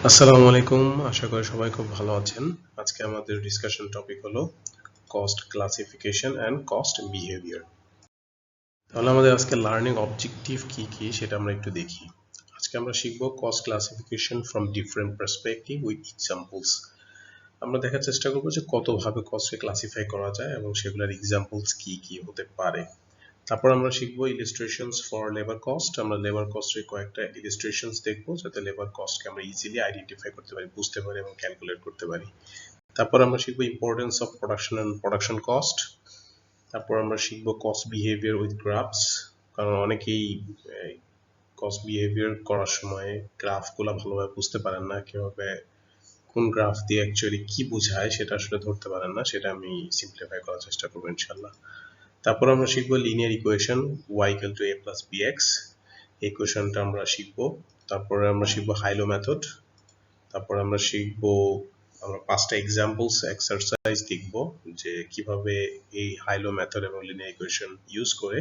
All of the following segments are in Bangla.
আসসালামু আলাইকুম, আশা করি সবাই খুব ভালো আছেন। আজকে আমাদের ডিসকাশন টপিক হলো cost classification and cost behaviour. তাহলে আমাদের আজকে লার্নিং অবজেক্টিভ কি কি সেটা আমরা একটু দেখি। আজকে আমরা শিখব cost classification from different perspective with examples. আমরা দেখার চেষ্টা করবো যে কতভাবে কস্টকে ক্লাসিফাই করা যায় এবং সেগুলোর এক্সাম্পলস কি কি হতে পারে। তারপর আমরা শিখবো ইলাস্ট্রেশনস ফর লেবার কস্ট। আমরা লেবার কস্টের কয়েকটা ইলাস্ট্রেশনস দেখবো যাতে লেবার কস্টকে আমরা ইজিলি আইডেন্টিফাই করতে পারি, বুঝতে পারি এবং ক্যালকুলেট করতে পারি। তারপর আমরা শিখবো importance of production and production cost. তারপর আমরা শিখবো কস্ট বিহেভিয়ার উইথ গ্রাফস, কারণ অনেকেই কস্ট বিহেভিয়ার করার সময় গ্রাফগুলো ভালোভাবে বুঝতে পারেন না, কিভাবে কোন গ্রাফ দিয়ে অ্যাকচুয়ালি কি বোঝায় সেটা আসলে ধরতে পারেন না। সেটা আমি সিম্পলিফাই করার চেষ্টা করবো ইনশাল্লাহ। তারপর আমরা শিখবো linear equation y equal to a plus bx, এই ইকুয়েশনটা আমরা শিখবো। তারপরে আমরা শিখবো হাইলো মেথড। তারপর আমরা শিখবো, আমরা পাঁচটা এক্সাম্পলস এক্সারসাইজ দেখবো যে কিভাবে এই হাইলো মেথড এবং লিনিয়ার ইকুয়েশন ইউজ করে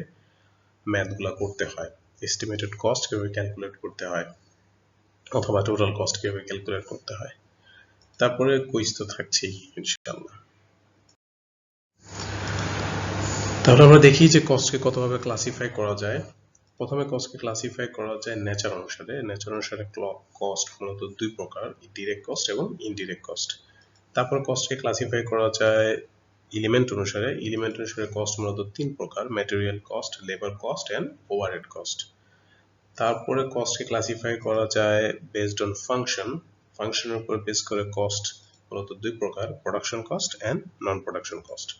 ম্যাথগুলো করতে হয়, এস্টিমেটেড কস্ট কিভাবে ক্যালকুলেট করতে হয় অথবা টোটাল কস্ট কিভাবে ক্যালকুলেট করতে হয়। তারপরে কুইজ তো থাকছেই ইনশাআল্লাহ। তাহলে আমরা দেখি যে কস্টকে কতভাবে ক্লাসিফাই করা যায়। প্রথমে কস্টকে ক্লাসিফাই করা যায় নেচার অনুসারে। নেচার অনুসারে কস্ট মূলত দুই প্রকার, ডিরেক্ট কস্ট এবং ইনডিরেক্ট কস্ট। তারপর কস্টকে ক্লাসিফাই করা যায় এলিমেন্ট অনুসারে। এলিমেন্ট অনুসারে কস্ট মূলত তিন প্রকার, material cost, labour cost and overhead cost. তারপরে কস্টকে ক্লাসিফাই করা যায় বেসড অন ফাংশন। ফাংশনের উপর বেস করে কস্ট মূলত দুই প্রকার, production cost and non production cost.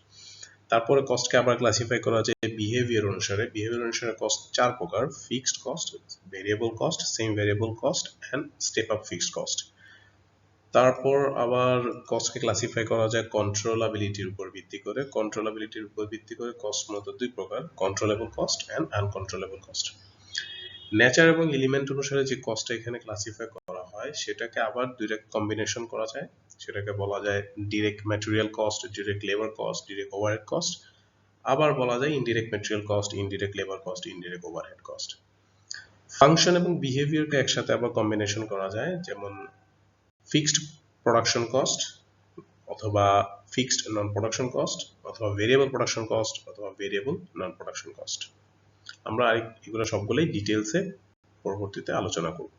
তারপরে কস্টকে আবার ক্লাসিফাই করা যায় বিহেভিয়ার অনুসারে। বিহেভিয়ার অনুসারে কস্ট চার প্রকার, fixed cost, variable cost, semi variable cost and step up fixed cost. তারপর আবার কস্টকে ক্লাসিফাই করা যায় কন্ট্রোলাবিলিটির উপর ভিত্তি করে। কন্ট্রোলাবিলিটির উপর ভিত্তি করে কস্ট মূলত দুই প্রকার, controllable cost and uncontrollable cost. Nature এবং এলিমেন্ট অনুসারে যে কস্টটা এখানে ক্লাসিফাই করা হয় সেটাকে আবার দুইটা কম্বিনেশন করা যায়। সেটাকে বলা যায় direct material cost, direct labour cost, direct overhead cost. আবার বলা যায় indirect material cost, indirect labour cost, indirect overhead cost. Function এবং বিহেভিয়ারকে একসাথে আবার কম্বিনেশন করা যায়, যেমন ফিক্সড প্রোডাকশন কস্ট অথবা ফিক্সড নন প্রোডাকশন কস্ট অথবা ভেরিয়েবল প্রোডাকশন কস্ট অথবা ভেরিয়েবল নন প্রোডাকশন কস্ট। আমরা এগুলো সবগুলোই ডিটেলসে পরবর্তীতে আলোচনা করব।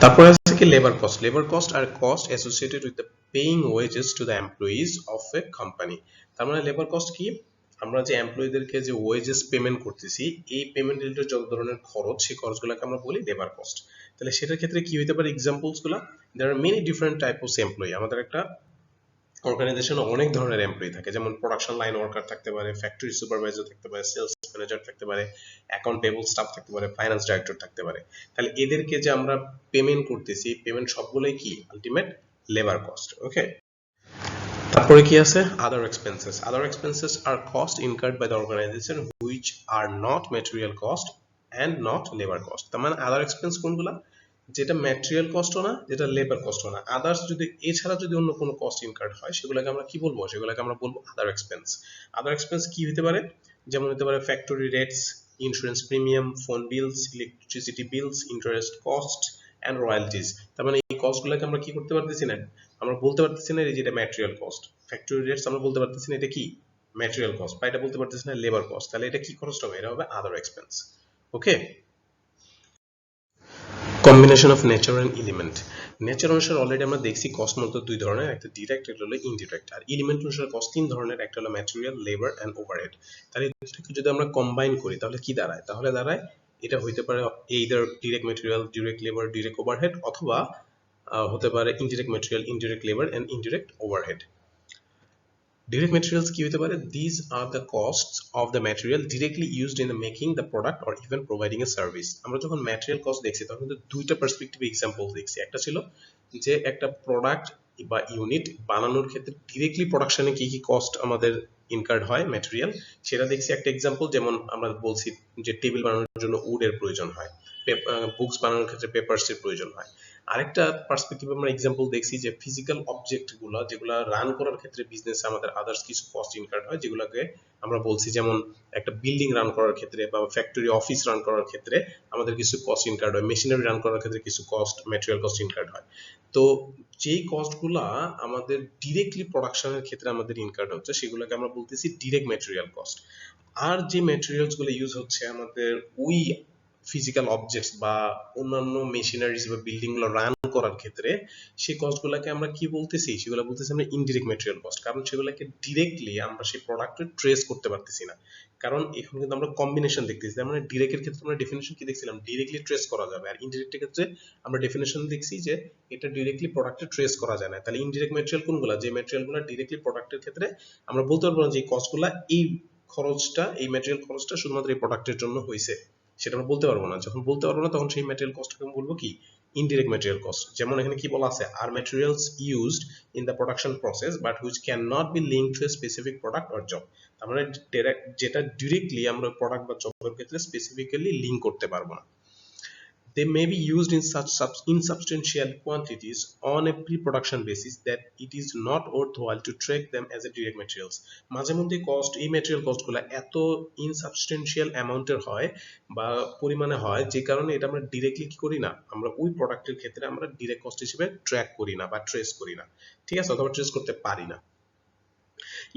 তারপরে আছে কি লেবার কস্ট আর cost associated with the paying wages to the employees of a company. তার মানে লেবার কস্ট কি, আমরা যে এমপ্লয়ীদেরকে যে ওয়েজেস পেমেন্ট করতেছি এই পেমেন্ট রিলেটেড যত ধরনের খরচ সেই খরচগুলোকে আমরা বলি লেবার কস্ট। তাহলে সেটার ক্ষেত্রে কি হতে পারে এক্সাম্পলস গুলা, there are many different type of employee. আমাদের একটা অর্গানাইজেশনে অনেক ধরনের এমপ্লয়ি থাকে, যেমন প্রোডাকশন লাইন ওয়ার্কার থাকতে পারে, ফ্যাক্টরি সুপারভাইজার থাকতে পারে, সেলস ম্যানেজার থাকতে পারে, অ্যাকাউন্টেবল স্টাফ থাকতে পারে, ফাইন্যান্স ডাইরেক্টর থাকতে পারে। তাহলে এদেরকে যে আমরা পেমেন্ট করতেছি পেমেন্ট সবগুলোই কি আলটিমেট লেবার কস্ট। ওকে, তারপরে কি আছে আদার এক্সপেন্সেস আর cost incurred by the organization which are not material cost and not labour cost. তার মানে আদার এক্সপেন্স কোনগুলা, যেটা ম্যাটেরিয়াল কস্টও না, যেটা লেবার কস্টও না, আদার্স যদি এছাড়া যদি অন্য কোনো কস্ট ইনকার্ড হয় সেগুলোকে আমরা কি বলবো, সেগুলোকে আমরা বলবো আদার এক্সপেন্স। আদার এক্সপেন্স কি হতে পারে, যেমন হতে পারে factory rates, insurance premium, phone bills, electricity bills, interest cost and royalties. তার মানে এই কস্টগুলোকে আমরা কি করতে পারতেছি না, আমরা বলতে পারতেছি না যেটা ম্যাটেরিয়াল কস্ট। ফ্যাক্টরি রেটস আমরা বলতে পারতেছি না এটা কি ম্যাটেরিয়াল কস্ট, বা এটা বলতে পারতেছি না লেবার কস্ট। তাহলে এটা কি খরচ হবে, এটা হবে other expense. Okay, combination of nature and element. Nature অনুসারে অলরেডি আমরা দেখছি কস্ট মূলত দুই ধরনের, একটা ডিরেক্ট, একটা হলো ইনডিরেক্ট। আর এলিমেন্ট অনুসারে কস্ট তিন ধরনের, একটা হলো ম্যাটেরিয়াল, লেবার অ্যান্ড ওভারহেড। তাহলে দুটোকে যদি আমরা কম্বাইন করি তাহলে কি দাঁড়ায়, তাহলে দাঁড়ায় এটা হইতে পারে either direct material, direct labour, direct overhead, অথবা হতে পারে indirect material, indirect labour and indirect overhead. Direct materials কি হতে পারে, these are the costs of the material directly used in the making the product or even providing a service। আমরা যখন ম্যাটেরিয়াল কস্ট দেখছি তখন কিন্তু দুইটা পার্সপেক্টিভ এক্সাম্পল দেখছি। একটা ছিল যে একটা প্রোডাক্ট বা ইউনিট বানানোর ক্ষেত্রে ডিরেক্টলি প্রোডাকশনে কি কি কস্ট আমাদের ইনকার্ড হয় ম্যাটেরিয়াল, সেটা দেখছি একটা এক্সাম্পল। যেমন আমরা বলছি যে টেবিল বানানোর জন্য উডের প্রয়োজন হয়, বুকস বানানোর ক্ষেত্রে পেপারসের প্রয়োজন হয়। আরেকটা পার্সপেক্টিভে আমরা এক্সাম্পল দেখছি যে ফিজিক্যাল অবজেক্টগুলো যেগুলো রান করার ক্ষেত্রে বিজনেসে আমাদের আদার্স কিছু কস্ট ইনকার্ড হয়, যেগুলোকে আমরা বলছি যেমন একটা বিল্ডিং রান করার ক্ষেত্রে বা ফ্যাক্টরি অফিস রান করার ক্ষেত্রে আমাদের কিছু কস্ট ইনকার্ড হয়, মেশিনারি রান করার ক্ষেত্রে কিছু কস্ট ম্যাটেরিয়াল কস্ট ইনকার্ড হয়। তো যেই কস্টগুলা আমাদের ডিরেক্টলি প্রোডাকশনের ক্ষেত্রে আমাদের ইনকার্ড হচ্ছে সেগুলোকে আমরা বলতেছি ডিরেক্ট ম্যাটেরিয়াল কস্ট। আর যে ম্যাটেরিয়ালস গুলো ইউজ হচ্ছে আমাদের ওই ফিজিক্যাল অবজেক্টস বা অন্যান্য মেশিনারিজ বা বিল্ডিং গুলো রান করার ক্ষেত্রে সেই কস্টগুলোকে আমরা কি বলতেছি, সেগুলো বলতেছি আমরা ইনডিরেক্ট ম্যাটেরিয়াল কস্ট। কারণ সেগুলোকে ডিরেক্টলি আমরা সেই প্রোডাক্টে ট্রেস করতে পারতেছি না, কারণ এখন কিন্তু আমরা কম্বিনেশন দেখতেছি। তার মানে ডিরেক্টের ক্ষেত্রে আমরা ডেফিনেশন কি দেখছিলাম, ডিরেক্টলি ট্রেস করা যাবে, আর ইনডিরেক্টের ক্ষেত্রে আমরা ডেফিনেশন দেখছি যে এটা ডিরেক্টলি প্রোডাক্টে ট্রেস করা যায় না। তাহলে ইনডিরেক্ট ম্যাটেরিয়াল কোনগুলো, যে ম্যাটেরিয়ালগুলো ডিরেক্টলি প্রোডাক্টের ক্ষেত্রে আমরা বলতে পারবো না যে এই কস্টগুলো, এই খরচটা, এই ম্যাটেরিয়াল খরচটা শুধুমাত্র এই প্রোডাক্টের জন্য হয়েছে, সেটা আমরা বলতে পারবো না। যখন বলতে পারবো না তখন সেই ম্যাটেরিয়াল কস্টকে আমি বলবো কি ইনডিরেক্ট ম্যাটেরিয়াল কস্ট। যেমন এখানে কি বলা আছে, আর materials used in the production process but which can not be linked to a specific product or job. তার মানে যেটা ডিরেক্টলি আমরা প্রোডাক্ট বা জবের ক্ষেত্রে স্পেসিফিক্যালি লিঙ্ক করতে পারবো না। They may be used in such insubstantial quantities on a pre-production basis that it is not worthwhile to track them as a direct materials। মাঝে মধ্যে কস্ট, এই ম্যাটেরিয়াল কস্টগুলো এত ইনসাবস্টেন্সিয়াল অ্যামাউন্টের হয় বা পরিমাণে হয় যে কারণে এটা আমরা ডিরেক্টলি কি করি না, আমরা ওই প্রোডাক্টের ক্ষেত্রে আমরা ডিরেক্ট কস্ট হিসেবে ট্র্যাক করি না বা ট্রেস করি না, ঠিক আছে, অথবা ট্রেস করতে পারি না।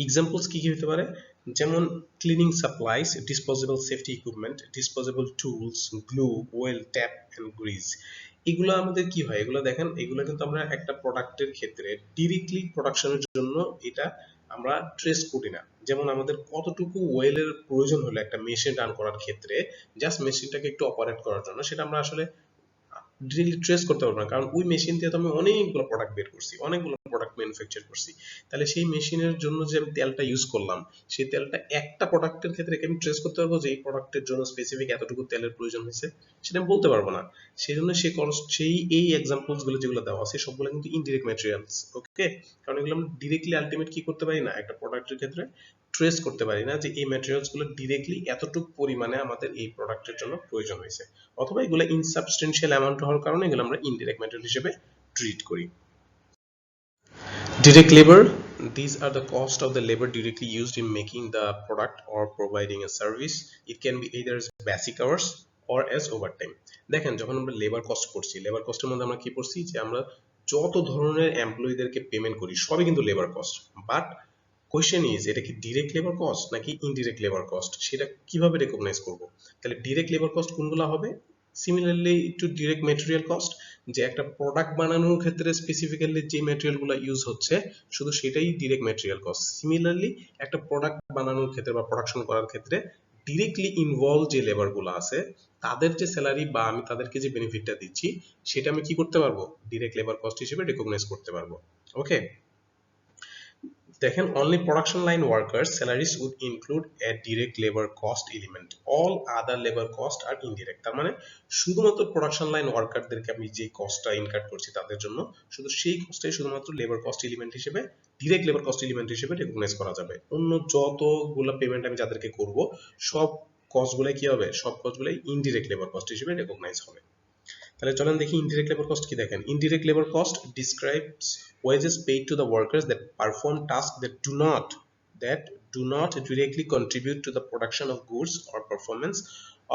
এক্সাম্পলস কি কি হতে পারে, যেমন cleaning supplies, disposable safety equipment, disposable tools, glue, oil, tape and grease. এগুলো আমাদের কি হয়, এগুলো দেখেন, এগুলো কিন্তু আমরা একটা প্রোডাক্টের ক্ষেত্রে ডিরেক্টলি প্রোডাকশনের জন্য এটা আমরা ট্রেস করি না। যেমন আমাদের কতটুকু ওয়েলের প্রয়োজন হলো একটা মেশিন রান করার ক্ষেত্রে, জাস্ট মেশিনটাকে একটু অপারেট করার জন্য, সেটা আমরা আসলে ডিরেক্টলি ট্রেস করতে পারবো না, কারণ ওই মেশিন দিয়ে তো আমি অনেকগুলো প্রোডাক্ট বের করছি, অনেকগুলো প্রোডাক্ট ম্যানুফ্যাকচার করছি। তাহলে সেই মেশিনের জন্য যে আমি তেলটা ইউজ করলাম, সেই তেলটা একটা প্রোডাক্টের ক্ষেত্রে আমি ট্রেস করতে পারবো যে এই প্রোডাক্টের জন্য স্পেসিফিক এতটুকু তেলের প্রয়োজন হয়েছে, সেটা আমি বলতে পারবো না। সেই জন্য সেই এই এক্সাম্পলস গুলো যেগুলো দেওয়া আছে সবগুলো কিন্তু ইনডিরেক্ট ম্যাটেরিয়ালস। ওকে, কারণ এগুলো আমরা ডিরেক্টলি আলটিমেট কি করতে পারি না, একটা প্রোডাক্টের ক্ষেত্রে ট্রেস করতে পারি না যে এই ম্যাটেরিয়ালস গুলো ডিরেক্টলি এতটুকু পরিমাণে আমাদের এই প্রোডাক্টের জন্য প্রয়োজন হয়েছে, অথবা এগুলো ইনসাবস্টেন্সিয়াল অ্যামাউন্ট হওয়ার কারণে এগুলো আমরা ইনডিরেক্ট ম্যাটেরিয়াল হিসেবে ট্রিট করি। Direct labor, these are the cost of the labor directly used in making the product or providing a service. It can be either as basic hours or as overtime. দেখেন, যখন আমরা লেবার কস্ট করছি, লেবার কস্টের মধ্যে আমরা কি করছি, যে আমরা যত ধরনের এমপ্লয়ীদেরকে পেমেন্ট করি সবই কিন্তু labour cost. But question is, এটা কি ডিরেক্ট লেবার কস্ট নাকি ইনডিরেক্ট লেবার কস্ট, সেটা কিভাবে রেকগনাইজ করব? তাহলে ডিরেক্ট লেবার কস্ট কোনগুলো হবে, similarly to direct material cost, যে একটা প্রোডাক্ট বানানোর ক্ষেত্রে স্পেসিফিক্যালি যে ম্যাটেরিয়ালগুলো ইউজ হচ্ছে শুধু সেটাই ডিরেক্ট ম্যাটেরিয়াল কস্ট। সিমিলারলি একটা প্রোডাক্ট বানানোর ক্ষেত্রে বা প্রোডাকশন করার ক্ষেত্রে ডিরেক্টলি ইনভলভ যে লেবারগুলো আছে তাদের যে স্যালারি বা আমি তাদেরকে যে বেনিফিটটা দিচ্ছি সেটা আমি কি করতে পারবো, ডিরেক্ট লেবার কস্ট হিসেবে রেকগনাইজ করতে পারবো। ওকে, দেখেন only production line workers salaries would include a direct labor cost element, all other labor cost are indirect। তার মানে শুধুমাত্র প্রোডাকশন লাইন ওয়ার্কারদেরকে আমি যে কস্টটা ইনকার করছি তাদের জন্য শুধু সেই কস্টটাই শুধুমাত্র লেবার কস্ট এলিমেন্ট হিসেবে, ডিরেক্ট লেবার কস্ট এলিমেন্ট হিসেবে রেকগনাইজ করা যাবে। অন্য যতগুলো পেমেন্ট আমি যাদেরকে করব সব কস্টগুলাই কি হবে, সব কস্টগুলাই ইনডিরেক্ট লেবার কস্ট হিসেবে রেকগনাইজ হবে। তাহলে চলেন দেখি ইনডিরেক্ট লেবার কস্ট কি। দেখেন indirect labour cost describes wages paid to the workers that perform tasks that do not directly contribute to the production of goods or performance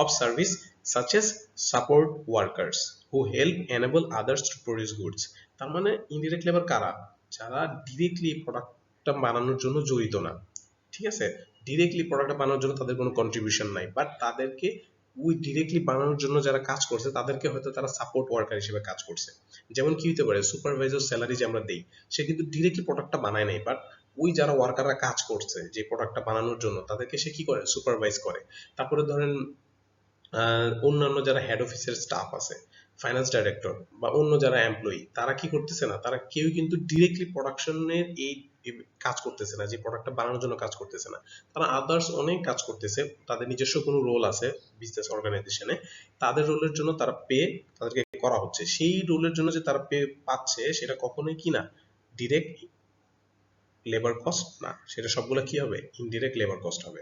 of service, such as support workers who help enable others to produce goods। তার মানে ইনডিরেক্ট লেবার কারা, যারা ডিরেক্টলি প্রোডাক্টটা বানানোর জন্য জড়িত না, ঠিক আছে, ডিরেক্টলি প্রোডাক্টটা বানানোর জন্য তাদের কোনো কন্ট্রিবিউশন নাই, বাট তাদেরকে ওই ডিরেক্টলি বানানোর জন্য যারা কাজ করছে তাদেরকে হয়তো তারা সাপোর্ট ওয়ার্কার হিসেবে কাজ করছে। যেমন কি হতে পারে, সুপারভাইজার স্যালারি যে আমরা দেই সে কিন্তু ডিরেক্টলি প্রোডাক্টটা বানায় নাই, বাট ওই যারা ওয়ার্কাররা কাজ করছে যে প্রোডাক্টটা বানানোর জন্য তাদেরকে সে কি করে, সুপারভাইজ করে। তারপরে ধরেন অন্যান্য যারা হেড অফিসের স্টাফ আছে, ফাইন্যান্স ডাইরেক্টর বা অন্য যারা এমপ্লয়ি, তারা কি করতেছে না, তারা কেউ কিন্তু ডিরেক্টলি প্রোডাকশনের এই কাজ করতেছে না, যে প্রোডাক্টটা বানানোর জন্য কাজ করতেছে না, তারা আদার্স অনেক কাজ করতেছে, তাদের নিজস্ব কোনো রোল আছে বিজনেস অর্গানাইজেশনে, তাদের রোলের জন্য তারা পে তাদেরকে করা হচ্ছে, সেই রোলের জন্য যে তারা পে পাচ্ছে সেটা কখনোই কি না, ডিরেক্ট লেবার কস্ট না, সেটা সবগুলো কি হবে, ইনডিরেক্ট লেবার কস্ট হবে।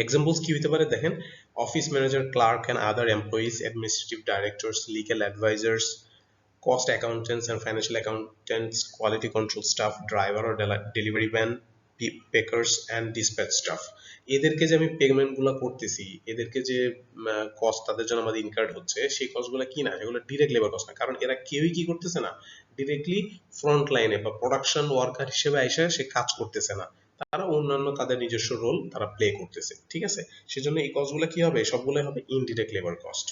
এক্সাম্পলস কি হতে পারে দেখেন, office manager, clerk and other employees, administrative directors, legal advisers, cost accountants and financial accountants, quality control staff, driver or delivery van, packers and dispatch staff। এদেরকে যে আমি পেমেন্ট গুলো করতেছি, এদেরকে যে কস্ট তাদের জন্য আমাদের ইনকার্ড হচ্ছে, সেই কস্ট গুলো কি না, এগুলো ডিরেক্ট লেবার কস্ট না, কারণ এরা কেউই কি করতেছে না, ডিরেক্টলি ফ্রন্ট লাইনে বা প্রোডাকশন ওয়ার্কার হিসেবে এসে সে কাজ করতেছে না, তারা অন্যান্য তাদের নিজস্ব রোল তারা প্লে করতেছে, ঠিক আছে। সেজন্য এই কস্ট গুলো কি হবে, সবগুলো হবে ইনডিরেক্ট লেবার কস্ট।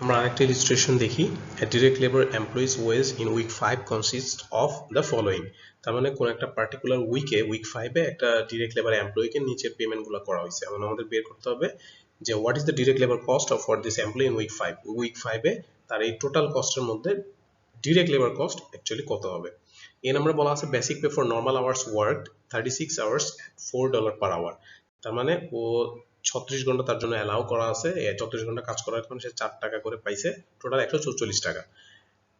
আমরা আরেকটা ইলাস্ট্রেশন দেখি। A direct labor employee's wage in week 5 consists of the following. তার মানে কোন একটা পার্টিকুলার উইকে উইক 5 এ একটা ডিরেক্ট লেবার এমপ্লয়িকে নিচের পেমেন্টগুলো করা হয়েছে। এখন আমাদের বের করতে হবে যে what is the direct labour cost of for this employee in week 5। Week 5 এ তার এই টোটাল কস্টের মধ্যে ডিরেক্ট লেবার কস্ট অ্যাকচুয়ালি কত হবে। এই নাম্বার বলা আছে basic pay for normal hours worked 36 hours $4 per hour. তার মানে ও 36 ঘন্টা তার জন্য অ্যালাউ করা আছে, 34 ঘন্টা কাজ করার কারণে সে 4 টাকা করে পাইছে, টোটাল 144 টাকা।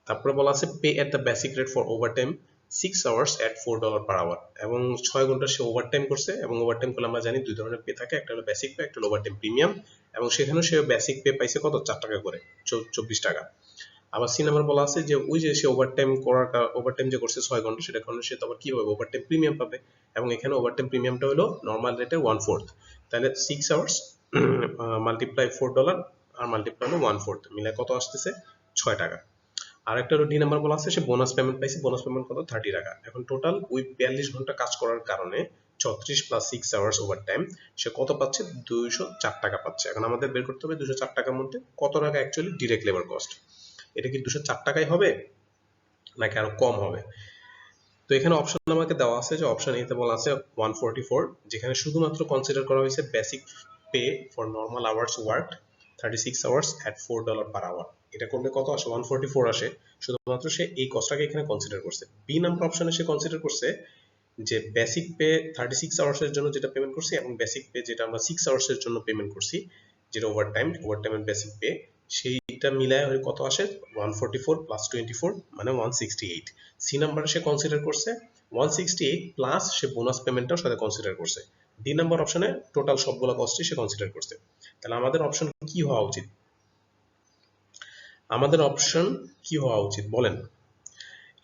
তারপরে বলা আছে pay at the basic rate for overtime 6 hours at $4 per hour, এবং 6 ঘন্টা সে ওভারটাইম করছে, এবং ওভারটাইম করলে আমরা জানি দুই ধরনের পে থাকে, একটা হলো বেসিক পে, একটা হলো ওভারটাইম প্রিমিয়াম, এবং সেখানেও সে বেসিক পে পাইছে কত 4 টাকা করে, 24 টাকা। আবার সি নাম্বার বলা আছে যে ওই যে সে ওভারটাইম যে করছে 6 ঘন্টা, সেটা কারণে সে তো আবার কি পাবে, ওভারটাইম প্রিমিয়াম পাবে, এবং এখানে ওভারটাইম প্রিমিয়ামটা হলো নরমাল রেটের 1/4। তাহলে 6 আওয়ার্স মাল্টিপ্লাই $4 আর মাল্টিপ্লাই হলো 1/4 মিলে কত আসতেছে 6 টাকা। আরেকটা হলো ডি নাম্বার বলা আছে সে বোনাস পেমেন্ট পাইছে, বোনাস পেমেন্ট কত 30 টাকা। এখন টোটাল ওই 42 ঘন্টা কাজ করার কারণে 34 প্লাস 6 আওয়ার্স ওভারটাইম সে কত পাচ্ছে 204 টাকা পাচ্ছে। এখন আমাদের বের করতে হবে 204 টাকার মধ্যে কত টাকা অ্যাকচুয়ালি ডিরেক্ট লেবার কস্ট। এটা কি 204 টাকাই হবে নাকি আরো কম হবে? তো এখানে অপশন আমাকে দেওয়া আছে যে অপশন এ তে বলা আছে 144, যেখানে শুধুমাত্র কনসিডার করা হয়েছে basic pay for normal hours work 36 hours at $4 per hour. এটা করলে কত আসে 144 আসে, শুধুমাত্র সে এই কস্টটাকে এখানে কনসিডার করছে। বি নাম্বার অপশনে সে কনসিডার করছে যে বেসিক পে 36 আওয়ার্সের জন্য যেটা পেমেন্ট করছি, এবং বেসিক পে যেটা আমরা 6 আওয়ার্সের জন্য পেমেন্ট করছি, যেটা ওভারটাইমের বেসিক পে, সেইটা মিলায় কত আসে 144 প্লাস 24 মানে 168। সি নাম্বারে সে কনসিডার করছে 168 প্লাস সে বোনাস পেমেন্টটাও সাথে কনসিডার করছে। ডি নাম্বার অপশনে টোটাল সবগুলো কস্টই সে কনসিডার করছে। তাহলে আমাদের অপশন কি হওয়া উচিত? আমাদের অপশন কি হওয়া উচিত বলেন?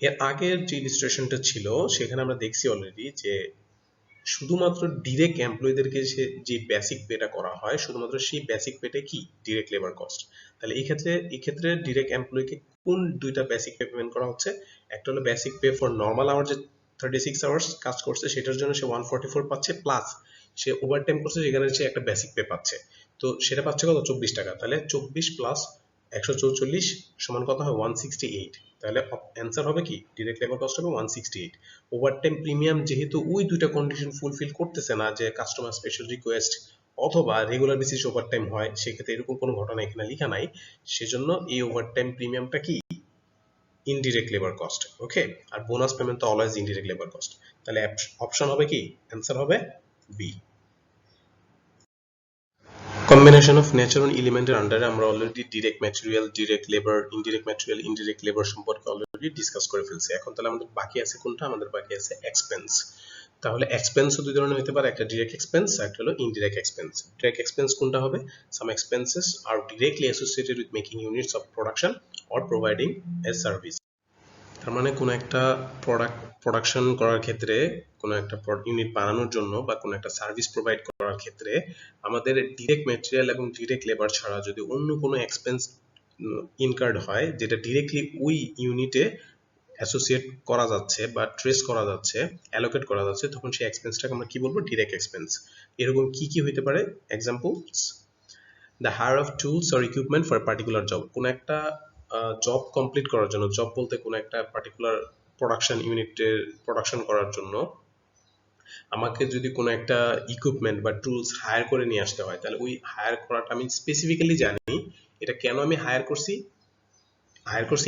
এর আগের যে ইলাস্ট্রেশনটা ছিল সেখানে আমরা দেখছি অলরেডি যে শুধুমাত্র ডিরেক্ট এমপ্লয়ীদেরকে যে বেসিক পেটা করা হয়, শুধুমাত্র সেই বেসিক পেটা কি ডিরেক্ট লেবার কস্ট। তাহলে এই ক্ষেত্রে ডিরেক্ট এমপ্লয়ীকে কোন দুইটা বেসিক পে পেমেন্ট করা হচ্ছে? একটা হলো basic pay for normal hour, যে 36 আওয়ার্স কাজ করছে সেটার জন্য সে 144 পাচ্ছে, প্লাস সে ওভারটাইম করছে যেখানে সে একটা বেসিক পে পাচ্ছে, তো সেটা পাচ্ছে কত 24 টাকা। তাহলে 24 প্লাস 144 সমান কত হয় 168। তাহলে অ্যান্সার হবে কি ডিরেক্ট লেবার কস্ট হবে 168। ওভারটাইম প্রিমিয়াম যেহেতু ওই দুইটা কন্ডিশন ফুলফিল করতেছে না, যে কাস্টমার স্পেশাল রিকোয়েস্ট অথবা রেগুলার বেসিস ওভারটাইম হয়, সেক্ষেত্রে এরকম কোনো ঘটনা এখানে লেখা নাই, সেজন্য এই ওভারটাইম প্রিমিয়ামটা কি ইনডিরেক্ট লেবার কস্ট। ওকে, আর বোনাস পেমেন্ট তো অলওয়েজ ইনডিরেক্ট লেবার কস্ট। তাহলে অপশন হবে কি, অ্যান্সার হবে বি। কম্বিনেশন অফ ন্যাচারাল এলিমেন্টের আন্ডারে আমরা already direct material, direct labour, indirect material, indirect labour সম্পর্কে অলরেডি ডিসকাস করে ফেলছি। এখন তাহলে আমাদের বাকি আছে কোনটা? আমাদের বাকি আছে এক্সপেন্স। তাহলে এক্সপেন্সও দুই ধরনের হতে পারে, একটা ডিরেক্ট এক্সপেন্স আর একটা হলো ইনডিরেক্ট এক্সপেন্স। ডিরেক্ট এক্সপেন্স কোনটা হবে? Some expenses are directly associated with making units of production or providing a service. তার মানে কোনো একটা প্রোডাকশন করার ক্ষেত্রে, কোনো একটা ইউনিট বানানোর জন্য বা কোনো একটা সার্ভিস প্রোভাইড করার ক্ষেত্রে আমাদের ডিরেক্ট ম্যাটেরিয়াল এবং ডিরেক্ট লেবার ছাড়া যদি অন্য কোনো এক্সপেন্স ইনকার্ড হয় যেটা ডিরেক্টলি ওই ইউনিটে অ্যাসোসিয়েট করা যাচ্ছে বা ট্রেস করা যাচ্ছে, অ্যালোকেট করা যাচ্ছে, তখন সেই এক্সপেন্সটাকে আমরা কি বলবো? Direct expense. এরকম কি কি হইতে পারে? Examples: the hire of tools or equipment for particular job. কোনো একটা জব কমপ্লিট করার জন্য, জব বলতে কোনো একটা পার্টিকুলার প্রোডাকশন ইউনিটের প্রোডাকশন করার জন্য আমাকে যদি কোনো একটা ইকুইপমেন্ট বা টুলস হায়ার করে নিয়ে আসতে হয়, তাহলে ওই হায়ার করাটা আমি স্পেসিফিক্যালি জানি এটা কেন আমি হায়ার করছি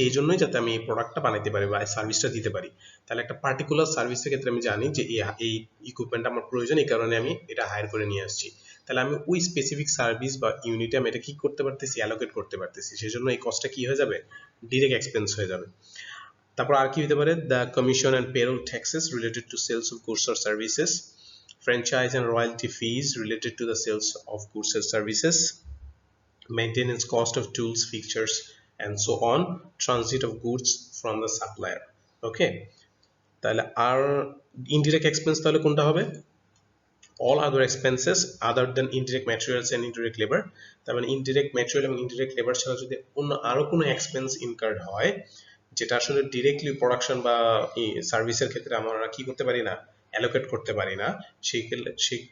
এই জন্যই যাতে আমি এই প্রোডাক্টটা বানাইতে পারি বা সার্ভিসটা দিতে পারি। তাহলে একটা পার্টিকুলার সার্ভিসের ক্ষেত্রে আমি জানি যে এই ইকুইপমেন্ট আমার প্রয়োজন, এই কারণে আমি এটা হায়ার করে নিয়ে আসছি। তাহলে আমি ওই স্পেসিফিক সার্ভিস বা ইউনিটে আমি এটা কি করতে পারতেছি? অ্যালোকেট করতে পারতেছি। সেজন্য এই কস্টটা কি হয়ে যাবে? ডিরেক্ট এক্সপেন্স হয়ে যাবে। তারপর আর কি হতে পারে? The commission and payroll taxes related to sales of goods or services, franchise and royalty fees related to the sales of goods or services, maintenance cost of tools, fixtures, and so on, transit of goods from the supplier. Okay, তাহলে আর indirect expense তাহলে কোনটা হবে? all other expenses other than indirect materials and indirect labor। তার মানে indirect material এবং indirect labor ছাড়া যদি অন্য আরো কোনো expense incurred হয় যেটা আসলে ডিরেক্টলি প্রোডাকশন বা সার্ভিসের ক্ষেত্রে আমরা কি করতে পারি না, অ্যালোকেট করতে পারি না,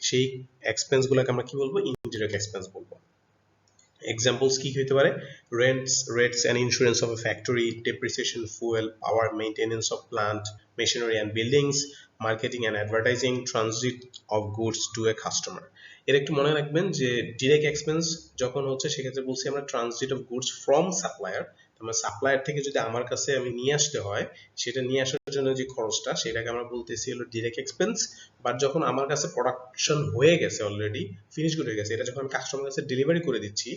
সেই এক্সপেন্স গুলোকে আমরা কি বলবো? ইনডিরেক্ট এক্সপেন্স বলবো। এক্সাম্পলস কি হতে পারে? Rents and insurance of A factory, depreciation, fuel, power, maintenance of plant, machinery and buildings, marketing and advertising, transit of goods to A customer. এটা একটু মনে রাখবেন যে ডিরেক্ট এক্সপেন্স যখন হচ্ছে সেক্ষেত্রে বলছি আমরা transit of goods from supplier, আমার সাপ্লায়ার থেকে যদি আমার কাছে আমি নিয়ে আসতে হয়, সেটা নিয়ে আসার জন্য যে খরচটা সেটাকে আমরা বলতেছি হলো ডিরেক্ট এক্সপেন্স। বাট যখন আমার কাছে প্রোডাকশন হয়ে গেছে, অলরেডি ফিনিশ হয়ে গেছে, এটা যখন কাস্টমার কাছে ডেলিভারি করে দিচ্ছি,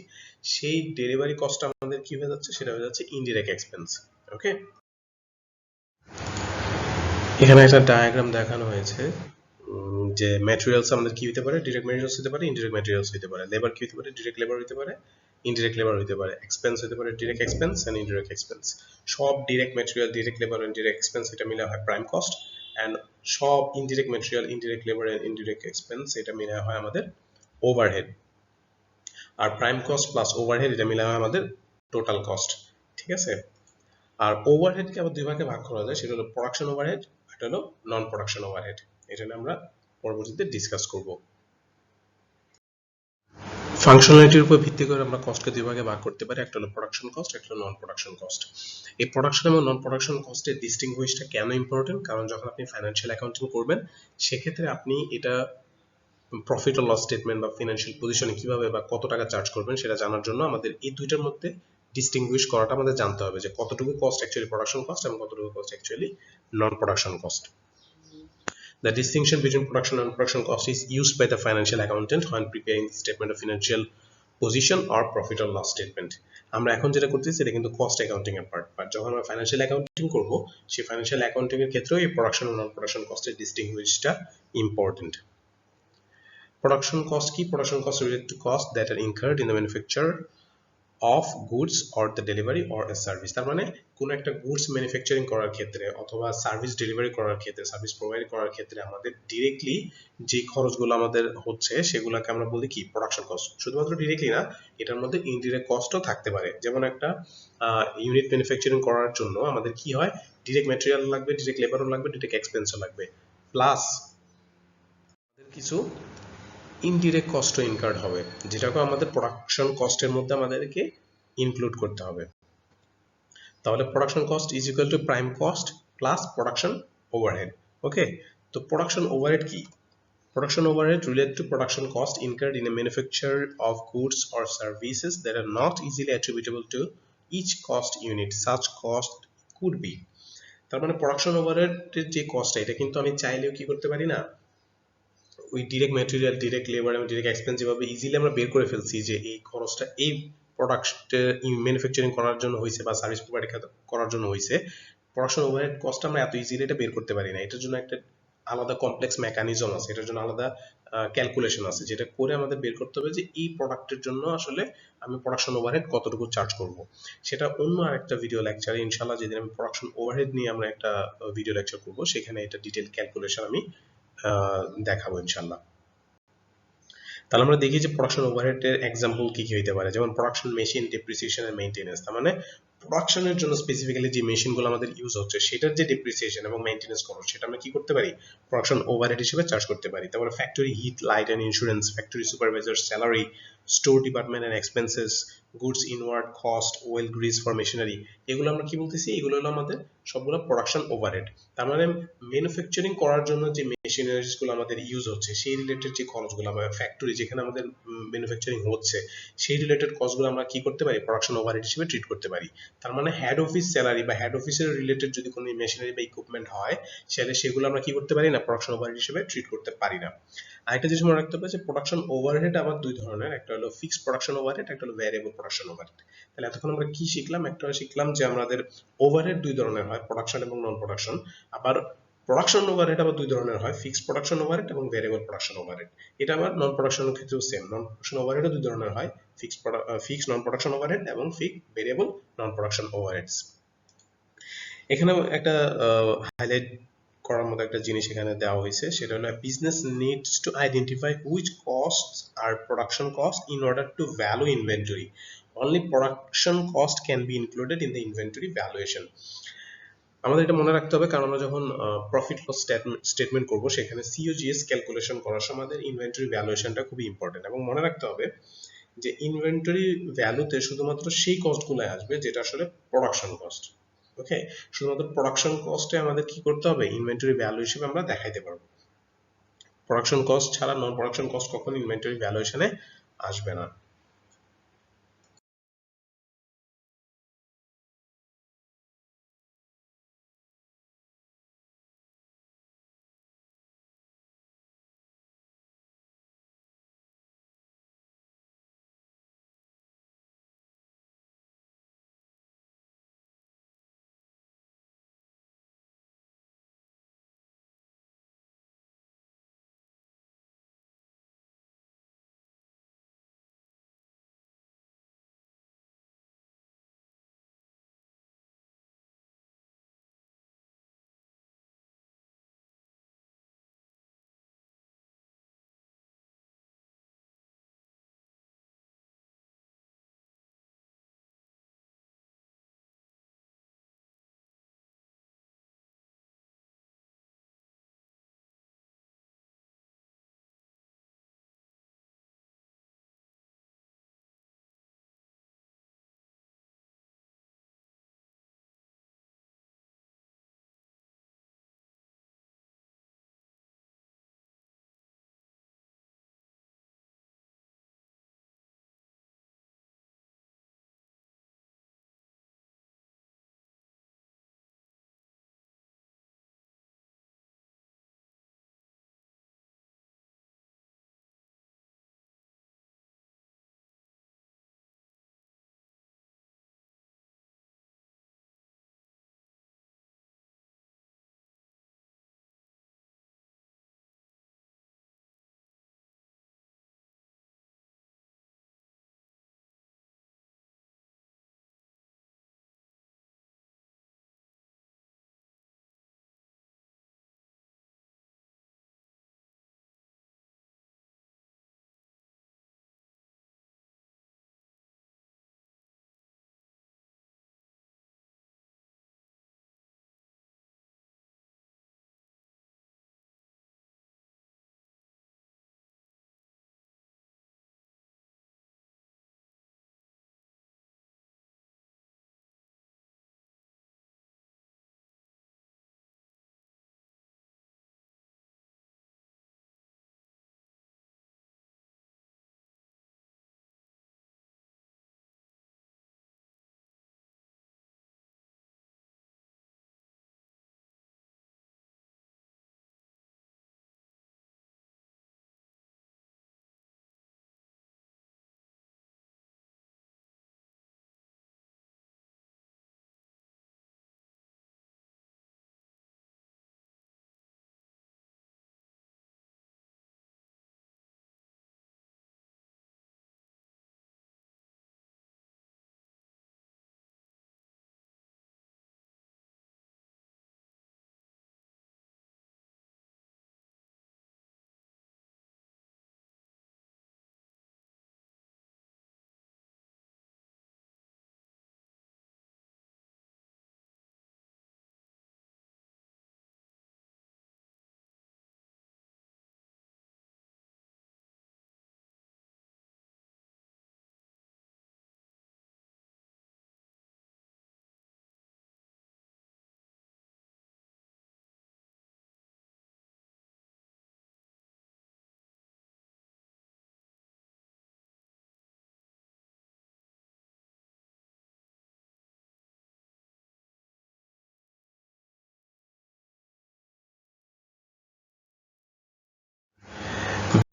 সেই ডেলিভারি কস্টটা আমাদের কি হয়ে যাচ্ছে, সেটা হয়ে যাচ্ছে ইনডিরেক্ট এক্সপেন্স। ওকে, এখানে একটা ডায়াগ্রাম দেখানো হয়েছে যে ম্যাটেরিয়ালস আমাদের কি হতে পারে, ডিরেক্ট ম্যাটেরিয়ালস হতে পারে, ইনডিরেক্ট ম্যাটেরিয়ালস হতে পারে, লেবার কি হতে পারে, ডিরেক্ট লেবার হতে পারে, ইনডিরেক্ট লেবার হতে পারে, এক্সপেন্স হতে পারে, direct expense and indirect expense. সব direct material, direct labour and direct expense এটা মিলে হয় প্রাইম কস্ট, এন্ড সব indirect material, indirect labour and indirect expense এটা মিলে হয় আমাদের ওভারহেড। আর প্রাইম কস্ট প্লাস ওভারহেড এটা মিলে হয় আমাদের টোটাল কস্ট। ঠিক আছে, আর ওভারহেডকে আবার দুই ভাগে ভাগ করা যায়, সেটা হলো প্রোডাকশন ওভারহেড, এটা হলো নন প্রোডাকশন ওভারহেড। এটা নিয়ে আমরা পরবর্তীতে ডিসকাস করব। ফাংশনালিটির উপর ভিত্তি করে আমরা কস্টকে দুই ভাগে ভাগ করতে পারি, একটা হলো প্রোডাকশন কস্ট, একটা হলো নন প্রোডাকশন কস্ট। এই প্রোডাকশন এবং নন প্রোডাকশন কস্টের ডিস্টিংগুইশটা কেন ইম্পর্টেন্ট? কারণ যখন আপনি ফাইন্যান্সিয়াল অ্যাকাউন্টিং করবেন, সেক্ষেত্রে আপনি এটা প্রফিট ও লস স্টেটমেন্ট বা ফিনান্সিয়াল পজিশনে কিভাবে বা কত টাকা চার্জ করবেন সেটা জানার জন্য আমাদের এই দুইটার মধ্যে ডিস্টিংগুইশ করাটা আমাদের জানতে হবে, যে কতটুকু কস্ট অ্যাকচুয়ালি প্রোডাকশন কস্ট এবং কতটুকু cost actually non production cost. The distinction between production and non-production cost is used by the financial accountant when preparing the statement of financial position or profit or loss statement. আমরা এখন যেটা করতেছি এটা কিন্তু কস্ট অ্যাকাউন্টিং এর পার্ট, বাট যখন আমরা ফাইন্যান্সিয়াল অ্যাকাউন্টিং করব, সেই ফাইন্যান্সিয়াল অ্যাকাউন্টিং এর ক্ষেত্রেও এই প্রোডাকশন ও নন প্রোডাকশন কস্টের ডিস্টিংগুইশটা ইম্পর্টেন্ট। Production cost কি? Production cost related to costs that are incurred in the manufacture of goods or the delivery or a service। তার মানে কোন একটা গুডস ম্যানুফ্যাকচারিং করার ক্ষেত্রে অথবা সার্ভিস ডেলিভারি করার ক্ষেত্রে, সার্ভিস প্রোভাইড করার ক্ষেত্রে আমাদের ডিরেক্টলি যে খরচগুলো আমাদের হচ্ছে সেগুলোকে আমরা বলি কি? Production cost. শুধুমাত্র ডিরেক্টলি না, এটার মধ্যে ইনডিরেক্ট কস্টও থাকতে পারে। যেমন একটা ইউনিট ম্যানুফ্যাকচারিং করার জন্য আমাদের কি হয়? ডিরেক্ট ম্যাটেরিয়াল লাগবে, ডিরেক্ট লেবারও লাগবে, ডিরেক্ট এক্সপেন্সও লাগবে, প্লাস কিছু ইনডিরেক্ট কস্টও ইনকার্ড হবে, যেটাকে আমাদের প্রোডাকশন কস্টের মধ্যে আমাদেরকে ইনক্লুড করতে হবে। তাহলে production cost is equal to prime cost plus production overhead. Okay, তো প্রোডাকশন ওভারহেড কি? Production overhead relate to production cost incurred in a manufacture of goods or services that are not easily attributable to each cost unit. Such cost could be, তার মানে প্রোডাকশন ওভারহেডের যে কস্টটা, এটা কিন্তু আমি চাইলেও কি করতে পারি না, ওই ডিরেক্ট ম্যাটেরিয়াল, ডিরেক্ট লেবার এবং ডিরেক্ট এক্সপেন্স যেভাবে ইজিলি আমরা বের করে ফেলছি যে এই খরচটা এই প্রোডাক্টে ম্যানুফ্যাকচারিং করার জন্য হয়েছে বা সার্ভিস প্রোভাইড করার জন্য হয়েছে, প্রোডাকশন ওভারহেড কস্ট আমরা এত ইজিলি এটা বের করতে পারি না। এটার জন্য একটা আলাদা কমপ্লেক্স মেকানিজম আছে, এটার জন্য আলাদা ক্যালকুলেশন আছে, যেটা করে আমাদের বের করতে হবে যে এই প্রোডাক্টের জন্য আসলে আমি প্রোডাকশন ওভারহেড কতটুকু চার্জ করব। সেটা অন্য আরেকটা ভিডিও লেকচারে ইনশাআল্লাহ, যেদিন আমি প্রোডাকশন ওভারহেড নিয়ে আমরা একটা ভিডিও লেকচার করব, সেখানে এটা ডিটেইল ক্যালকুলেশন আমি দেখাবো ইনশাআল্লাহ। তাহলে আমরা দেখি যে প্রোডাকশন ওভারহেডের এক্সাম্পল কি কি হতে পারে, যেমন production machine, depreciation and maintenance. তার মানে প্রোডাকশনের জন্য স্পেসিফিক্যালি যে মেশিনগুলো আমাদের ইউজ হচ্ছে সেটার যে ডেপ্রিসিয়েশন এবং মেইনটেনেন্স খরচ, সেটা আমরা কি করতে পারি? প্রোডাকশন ওভারহেড হিসেবে চার্জ করতে পারি। তারপরে factory heat, light and insurance, factory supervisor salary, store department and expenses, goods inward cost, oil grease for machinery, এগুলো আমরা কি বলতেছি? এগুলো হলো আমাদের সবগুলো প্রোডাকশন ওভারহেড। তার মানে ম্যানুফ্যাকচারিং করার জন্য যে মেশিনারিজ গুলো আমাদের ইউজ হচ্ছে সেই রিলেটেড যে খরচগুলো, বা ফ্যাক্টরি যেখানে আমাদের ম্যানুফ্যাকচারিং হচ্ছে সেই রিলেটেড কস্টগুলো আমরা কি করতে পারি? প্রোডাকশন ওভারহেড হিসেবে ট্রিট করতে পারি। তার মানে হেড অফিস স্যালারি বা হেড অফিসের রিলেটেড যদি কোনো মেশিনারি বা ইকুইপমেন্ট হয়, সেগুলো আমরা কি করতে পারি না? প্রোডাকশন ওভারহেড হিসেবে ট্রিট করতে পারি না। আরেকটা জিনিস মনে রাখতে হবে যে প্রোডাকশন ওভারহেড আবার দুই ধরনের, একটা হলো ফিক্সড প্রোডাকশন ওভারহেড, একটা হলো ভ্যারিয়েবল প্রোডাকশন ওভারহেড। তাহলে এতক্ষণ আমরা কি শিখলাম? একটা শিখলাম যে আমাদের ওভারহেড দুই ধরনের হয়, প্রোডাকশন এবং নন প্রোডাকশন। আবার প্রোডাকশন ওভারহেড আবার দুই ধরনের হয়, ফিক্সড প্রোডাকশন ওভারহেড এবং ভ্যারিয়েবল প্রোডাকশন ওভারহেড। এটা আবার নন প্রোডাকশনের ক্ষেত্রেও সেম, নন প্রোডাকশন ওভারহেডও দুই ধরনের হয়, ফিক্সড নন প্রোডাকশন ওভারহেড এবং ভ্যারিয়েবল নন প্রোডাকশন ওভারহেডস। এখানে একটা হাইলাইট করার মতো একটা জিনিস এখানে দেওয়া হয়েছে, সেটা হলো business needs to identify which costs are production cost in order to value inventory. Only production cost can be included in the inventory valuation. আমাদের এটা মনে রাখতে হবে, কারণ আমরা যখন প্রফিট লস স্টেটমেন্ট করব, সেখানে সিওজিএস ক্যালকুলেশন করার সময় আমাদের ইনভেন্টরি ভ্যালুয়েশনটা খুবই ইম্পর্টেন্ট। এবং মনে রাখতে হবে যে ইনভেন্টরি ভ্যালুতে শুধুমাত্র সেই কস্টগুলো আসবে যেটা আসলে প্রোডাকশন কস্ট। ওকে, শুধুমাত্র প্রোডাকশন কস্টে আমাদের কি করতে হবে, ইনভেন্টরি ভ্যালু হিসেবে আমরা দেখাইতে পারবো। প্রোডাকশন কস্ট ছাড়া নন প্রোডাকশন কস্ট কখনো ইনভেন্টরি ভ্যালুয়েশনে আসবে না।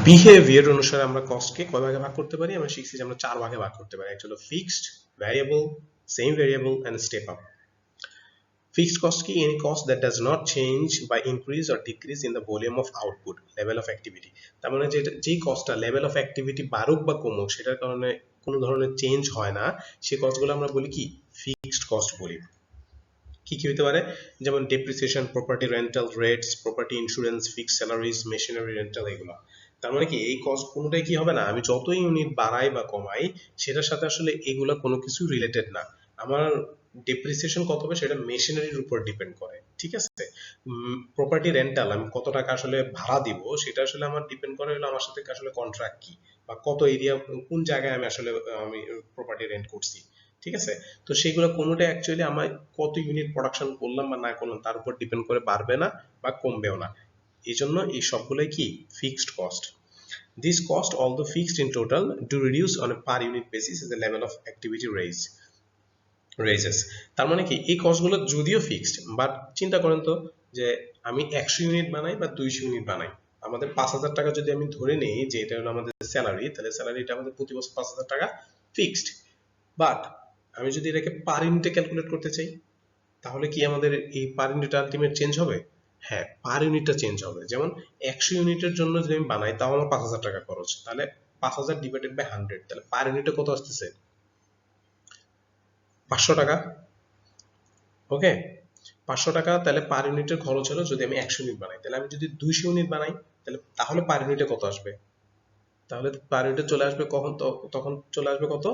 বিহেভিয়ার অনুসারে আমরা কস্টকে কয় ভাগে ভাগ করতে পারি, আমরা শিখছি যে আমরা 4 ভাগে ভাগ করতে পারি। একটা হলো fixed, variable, semi variable and step up. Fixed cost কি? Any cost that does not change by increase or decrease in the volume of output, level of activity। তার মানে যেই কস্টটা লেভেল অফ অ্যাক্টিভিটি বাড়ুক বা কমুক সেটার কারণে কোনো ধরনের চেঞ্জ হয় না, সেই কস্টগুলো আমরা বলি কি, ফিক্সড কস্ট বলি। কি কি হতে পারে? যেমন depreciation, property rental rates, property insurance, fixed salaries, machinery rental, এগুলো। তার মানে কি, এই কস্ট কোনোটাই কি হবে না, আমি যতই ইউনিট বাড়াই বা কমাই সেটার সাথে আসলে এগুলা কোনো কিছু রিলেটেড না। আমার ডেপ্রিসিয়েশন কত হবে সেটা মেশিনারির উপর ডিপেন্ড করে, ঠিক আছে। প্রপার্টি রেন্টাল আমি কত টাকা আসলে ভাড়া দিব সেটা আসলে আমার ডিপেন্ড করে হলো আমার সাথে আসলে কন্ট্রাক্ট কি বা কত এরিয়া কোন জায়গায় আমি আসলে আমি প্রপার্টি রেন্ট করছি, ঠিক আছে। তো সেগুলো কোনোটা অ্যাকচুয়ালি আমার কত ইউনিট প্রোডাকশন করলাম বা না করলাম তার উপর ডিপেন্ড করে বাড়বে না বা কমবেও না। এই জন্য এই সবগুলোই কি fixed cost. This cost, although fixed in total, do reduce on a per unit basis as the level of activity raises. তার মানে কি এই কস্টগুলো যদিও ফিক্সড, বাট চিন্তা করেন তো যে আমি 100 ইউনিট বানাই বা 200 ইউনিট বানাই, আমাদের 5,000 টাকা যদি আমি ধরে নেই যে এটা হলো আমাদের স্যালারি, তাহলে স্যালারিটা আমাদের প্রতি বছর 5,000 টাকা ফিক্সড। বাট আমি যদি এটাকে পার ইউনিটে ক্যালকুলেট করতে চাই তাহলে কি আমাদের এই পার ইউনিট আলটিমেট চেঞ্জ হবে? হ্যাঁ, পার ইউনিটটা চেঞ্জ হবে। যেমন 100 ইউনিটের জন্য যদি আমি বানাই তাও আমার 5,000 টাকা খরচ, তাহলে 5,000 ডিভাইডেড বাই 100, তাহলে পার ইউনিটে কত আসতেছে? 500 টাকা। ওকে, 500 টাকা তাহলে পার ইউনিটের খরচ হলো যদি আমি 100 ইউনিট বানাই। তাহলে আমি যদি 200 ইউনিট বানাই তাহলে পার ইউনিটে কত আসবে? তাহলে পার ইউনিটে চলে আসবে তখন চলে আসবে কত?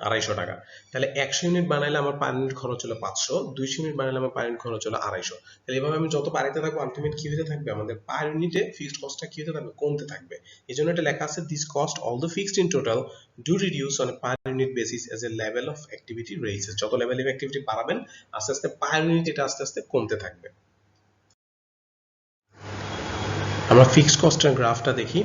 250 টাকা। তাহলে 100 ইউনিট বানাইলে আমার পার ইউনিট খরচ হলো 500, 200 ইউনিট বানাইলে আমার পার ইউনিট খরচ হলো 250। তাহলে এভাবে আমি যত বাড়াইতে থাকবো আলটিমেট কি হতে থাকবে? আমাদের পার ইউনিটে ফিক্সড কস্টটা কি হতে থাকবে? কমতে থাকবে। এই জন্য এটা লেখা আছে this cost although fixed in total do reduce on a per unit basis as a level of activity raises. যত লেভেল অফ অ্যাক্টিভিটি বাড়াবেন আস্তে আস্তে পার ইউনিট এটা আস্তে আস্তে কমতে থাকবে। আমরা ফিক্সড কস্টের গ্রাফটা দেখি।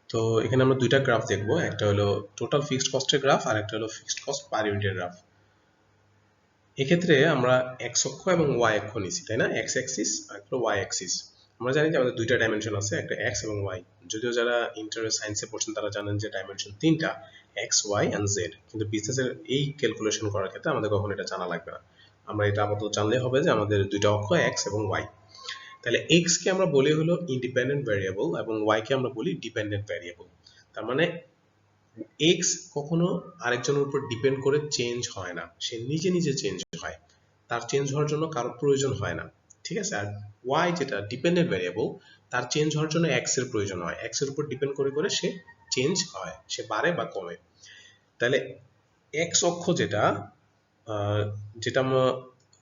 তো এখানে আমরা দুইটা গ্রাফ দেখবো, একটা হলো টোটাল ফিক্সড কস্টের গ্রাফ আর একটা হলো ফিক্সড কস্ট পার ইউনিটের গ্রাফ। এক্ষেত্রে আমরা এক্স অক্ষ এবং ওয়াই অক্ষ নিছি, তাই না? এক্স অ্যাক্সিস আর একটা ওয়াই অ্যাক্সিস। আমরা জানি যে আমাদের দুইটা ডাইমেনশন আছে, একটা এক্স এবং ওয়াই। যদিও যারা ইন্টার সায়েন্সে পড়ছেন তারা জানেন যে ডাইমেনশন তিনটা, এক্স ওয়াই এন্ড জেড। কিন্তু বিজনেসের এই ক্যালকুলেশন করার ক্ষেত্রে আমাদের কখনো এটা জানা লাগবে না। আমরা এটা আপাতত জানলে হবে যে আমাদের দুইটা অক্ষ এক্স এবং ওয়াই। তাহলে এক্স কে আমরা বলি হলো ইন্ডিপেন্ডেন্ট ভ্যারিয়েবল এবং ওয়াই কে আমরা বলি ডিপেন্ডেন্ট ভ্যারিয়েবল। তার মানে এক্স কখনো আরেকজনের উপর ডিপেন্ড করে চেঞ্জ হয় না, সে নিজে নিজে চেঞ্জ হয়, তার চেঞ্জ হওয়ার জন্য কারো প্রয়োজন হয় না, ঠিক আছে। আর ওয়াই যেটা ডিপেন্ডেন্ট ভ্যারিয়েবল, তার চেঞ্জ হওয়ার জন্য এক্স এর প্রয়োজন হয়, এক্স এর উপর ডিপেন্ড করে করে সে চেঞ্জ হয়, সে বাড়ে বা কমে। তাহলে এক্স অক্ষ যেটা যেটা আমরা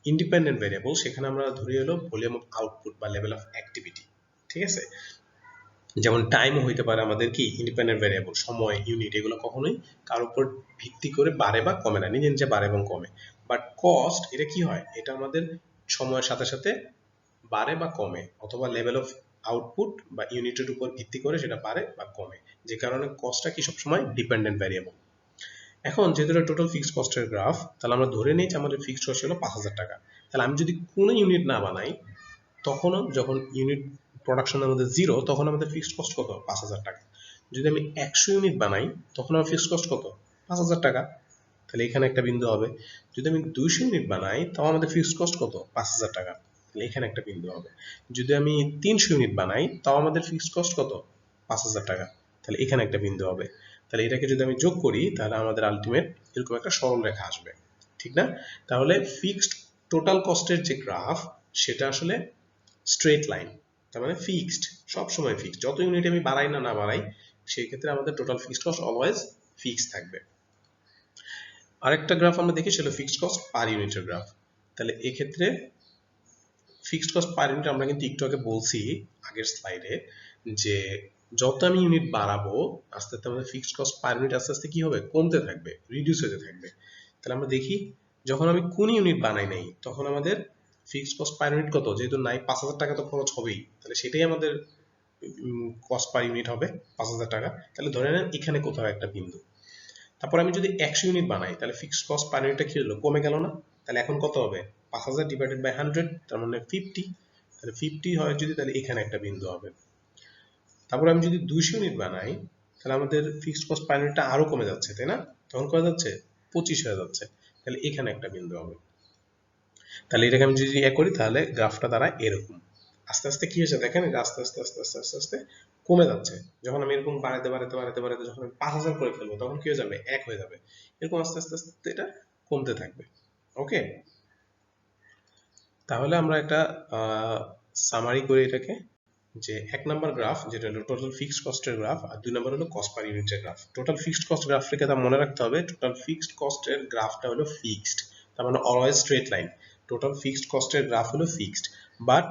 ইন্ডিপেন্ডেন্ট ভ্যারিয়েবল, সেখানে আমরা ধরি হলো ভলিউম অফ আউটপুট বা লেভেল অফ অ্যাক্টিভিটি, ঠিক আছে। যেমন টাইম হইতে পারে আমাদের কি ইন্ডিপেন্ডেন্ট ভ্যারিয়েবল, সময়, ইউনিট, এগুলো কখনোই কার উপর ভিত্তি করে বাড়ে বা কমে না, নিজে নিজে বাড়ে এবং কমে। বাট কস্ট এটা কি হয়? এটা আমাদের সময়ের সাথে সাথে বাড়ে বা কমে, অথবা লেভেল অফ আউটপুট বা ইউনিটের উপর ভিত্তি করে সেটা বাড়ে বা কমে, যে কারণে কস্টটা কি সবসময় ডিপেন্ডেন্ট ভ্যারিয়েবল। এখন যেহেতু এটা টোটাল ফিক্সড কস্টের গ্রাফ, তাহলে আমরা ধরে নিই যে আমাদের ফিক্সড কস্ট হলো 5,000 টাকা। তাহলে আমি যদি কোনো ইউনিট না বানাই, তখনও যখন ইউনিট প্রোডাকশন আমাদের জিরো, তখন আমাদের ফিক্সড কস্ট কত? 5,000 টাকা। যদি আমি 100 ইউনিট বানাই তখন আমার ফিক্সড কস্ট কত? 5,000 টাকা। তাহলে এখানে একটা বিন্দু হবে। যদি আমি 200 ইউনিট বানাই তাও আমাদের ফিক্সড কস্ট কত? 5,000 টাকা। তাহলে এখানে একটা বিন্দু হবে। যদি আমি 300 ইউনিট বানাই তাও আমাদের ফিক্সড কস্ট কত? 5,000 টাকা। তাহলে এখানে একটা বিন্দু হবে। তাহলে এটাকে যদি আমি যোগ করি তাহলে আমাদের আলটিমেট এরকম একটা সরল রেখা আসবে, ঠিক না? তাহলে ফিক্সড টোটাল কস্টের যে গ্রাফ সেটা আসলে স্ট্রেট লাইন, তার মানে ফিক্সড, সব সময় ফিক্সড। যত ইউনিট আমি বাড়াই না না বাড়াই সেই ক্ষেত্রে আমাদের total fixed cost always fixed থাকবে। আরেকটা গ্রাফ আমরা দেখি সেটা ফিক্সড কস্ট পার ইউনিটের গ্রাফ। তাহলে এই ক্ষেত্রে ফিক্সড কস্ট পার ইউনিট আমরা কিন্তু একটু আগে বলছি আগের স্লাইডে যে যত আমি ইউনিট বাড়াবো আস্তে আস্তে আমাদের ফিক্সড কস্ট পার ইউনিট আস্তে আস্তে কি হবে? কমতে থাকবে, রিডিউস হতে থাকবে। তাহলে আমরা দেখি যখন আমি কোন ইউনিট বানাই নাই তখন আমাদের ফিক্সড কস্ট পার ইউনিট কত? যেহেতু নাই 5,000 টাকা তো খরচ হবেই, তাহলে সেটাই আমাদের কস্ট পার ইউনিট হবে 5,000 টাকা। তাহলে ধরে নেন এখানে কোথাও একটা বিন্দু। তারপর আমি যদি 100 ইউনিট বানাই তাহলে ফিক্সড কস্ট পার ইউনিটটা কি হলো? কমে গেল না? তাহলে এখন কত হবে? 5,000 ডিভাইডেড বাই 100, তার মানে 50। তাহলে 50 হয় যদি, তাহলে এখানে একটা বিন্দু হবে। তারপর আমি যদি 200 ইউনিট বানাই তাহলে আমাদের ফিক্সড কস্ট পার ইউনিটটা আরো কমে যাচ্ছে, তাই না? তখন কমে যাচ্ছে 25 হয়ে যাচ্ছে। তাহলে এখানে একটা বিন্দু হবে। তাহলে এটাকে আমি যদি করি তাহলে গ্রাফটা দাঁড়ায় এরকম। আস্তে আস্তে কি হয়েছে দেখেন, আস্তে আস্তে আস্তে আস্তে আস্তে আস্তে কমে যাচ্ছে। যখন আমি এরকম বাড়াতে বাড়াতে বাড়াতে বাড়াতে যখন আমি 5,000 করে ফেলবো তখন কি হয়ে যাবে? 1 হয়ে যাবে। এরকম আস্তে আস্তে আস্তে এটা কমতে থাকবে। ওকে, তাহলে আমরা একটা সামারি করি এটাকে, যে 1 নাম্বার গ্রাফ যেটা হলো টোটাল ফিক্সড কস্টের গ্রাফ, আর 2 নাম্বার হলো কস্ট পার ইউনিটের graph. Total fixed cost graph থেকে তা মনে রাখতে হবে টোটাল ফিক্সড কস্টের গ্রাফটা হলো ফিক্সড, তার মানে always straight line. Total fixed কস্টের গ্রাফ হলো ফিক্সড, বাট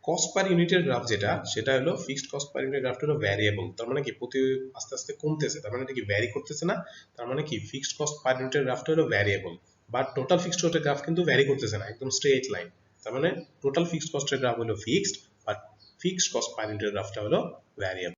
কস্ট পার ইউনিটের গ্রাফ যেটা, সেটা হলো ফিক্সড কস্ট পার ইউনিটের গ্রাফটা হলো ভ্যারিয়েবল। তার মানে কি প্রতি আস্তে আস্তে কমতেছে, তার মানে এটা কি ভ্যারি করতেছে না, তার মানে কি ফিক্সড কস্ট পার ইউনিটের গ্রাফটা হলো ভ্যারিয়েবল, বাট টোটাল ফিক্সড কস্টের গ্রাফ কিন্তু ভ্যারি করতেছে না, একদম স্ট্রেট লাইন। তার মানে টোটাল ফিক্সড কস্টের গ্রাফ হলো fixed, but fixed cost per ইউনিটের গ্রাফটা হলো ভ্যারিয়েবল।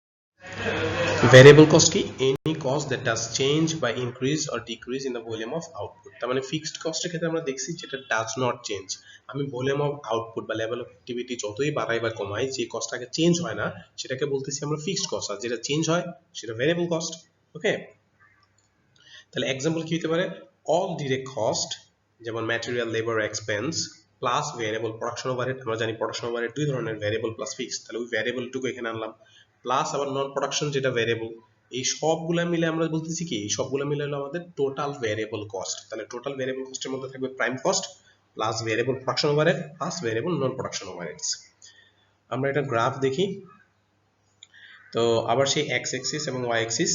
ভ্যারিয়েবল কস্ট কি? Any cost that does change বা increase or decrease in the volume of output. তার মানে ফিক্সড কস্টের ক্ষেত্রে আমরা দেখছি যেটা ডাজ নট চেঞ্জ। আমি ভলিউম অফ আউটপুট বা লেভেল অফ অ্যাক্টিভিটি যতই বাড়াই বা কমাই, যে কস্টটাকে চেঞ্জ হয় না সেটাকে বলতেছি আমরা ফিক্সড কস্ট, আর যেটা চেঞ্জ হয় সেটা ভ্যারিয়েবল কস্ট। ওকে, তাহলে এক্সাম্পল কি হতে পারে? অল ডিরেক্ট কস্ট, যেমন material, labour, expense plus variable production overhead. আমরা জানি প্রোডাকশন ওভারহেড দুই ধরনের, ভ্যারিয়েবল প্লাস ফিক্সড, তাহলে ওই ভ্যারিয়েবলটুকু এখানে আনলাম, প্লাস আবার নন প্রোডাকশন যেটা ভ্যারিয়েবল। এই সবগুলা মিলে আমরা বলতেছি কি, এই সবগুলা মিলে হলো আমাদের টোটাল ভ্যারিয়েবল কস্ট। তাহলে টোটাল ভ্যারিয়েবল কস্টের মধ্যে থাকবে prime cost plus variable production overhead plus variable non production overheads. আমরা এটা গ্রাফ দেখি। তো আবার সেই এক্স এক্সিস এবং ওয়াই এক্সিস,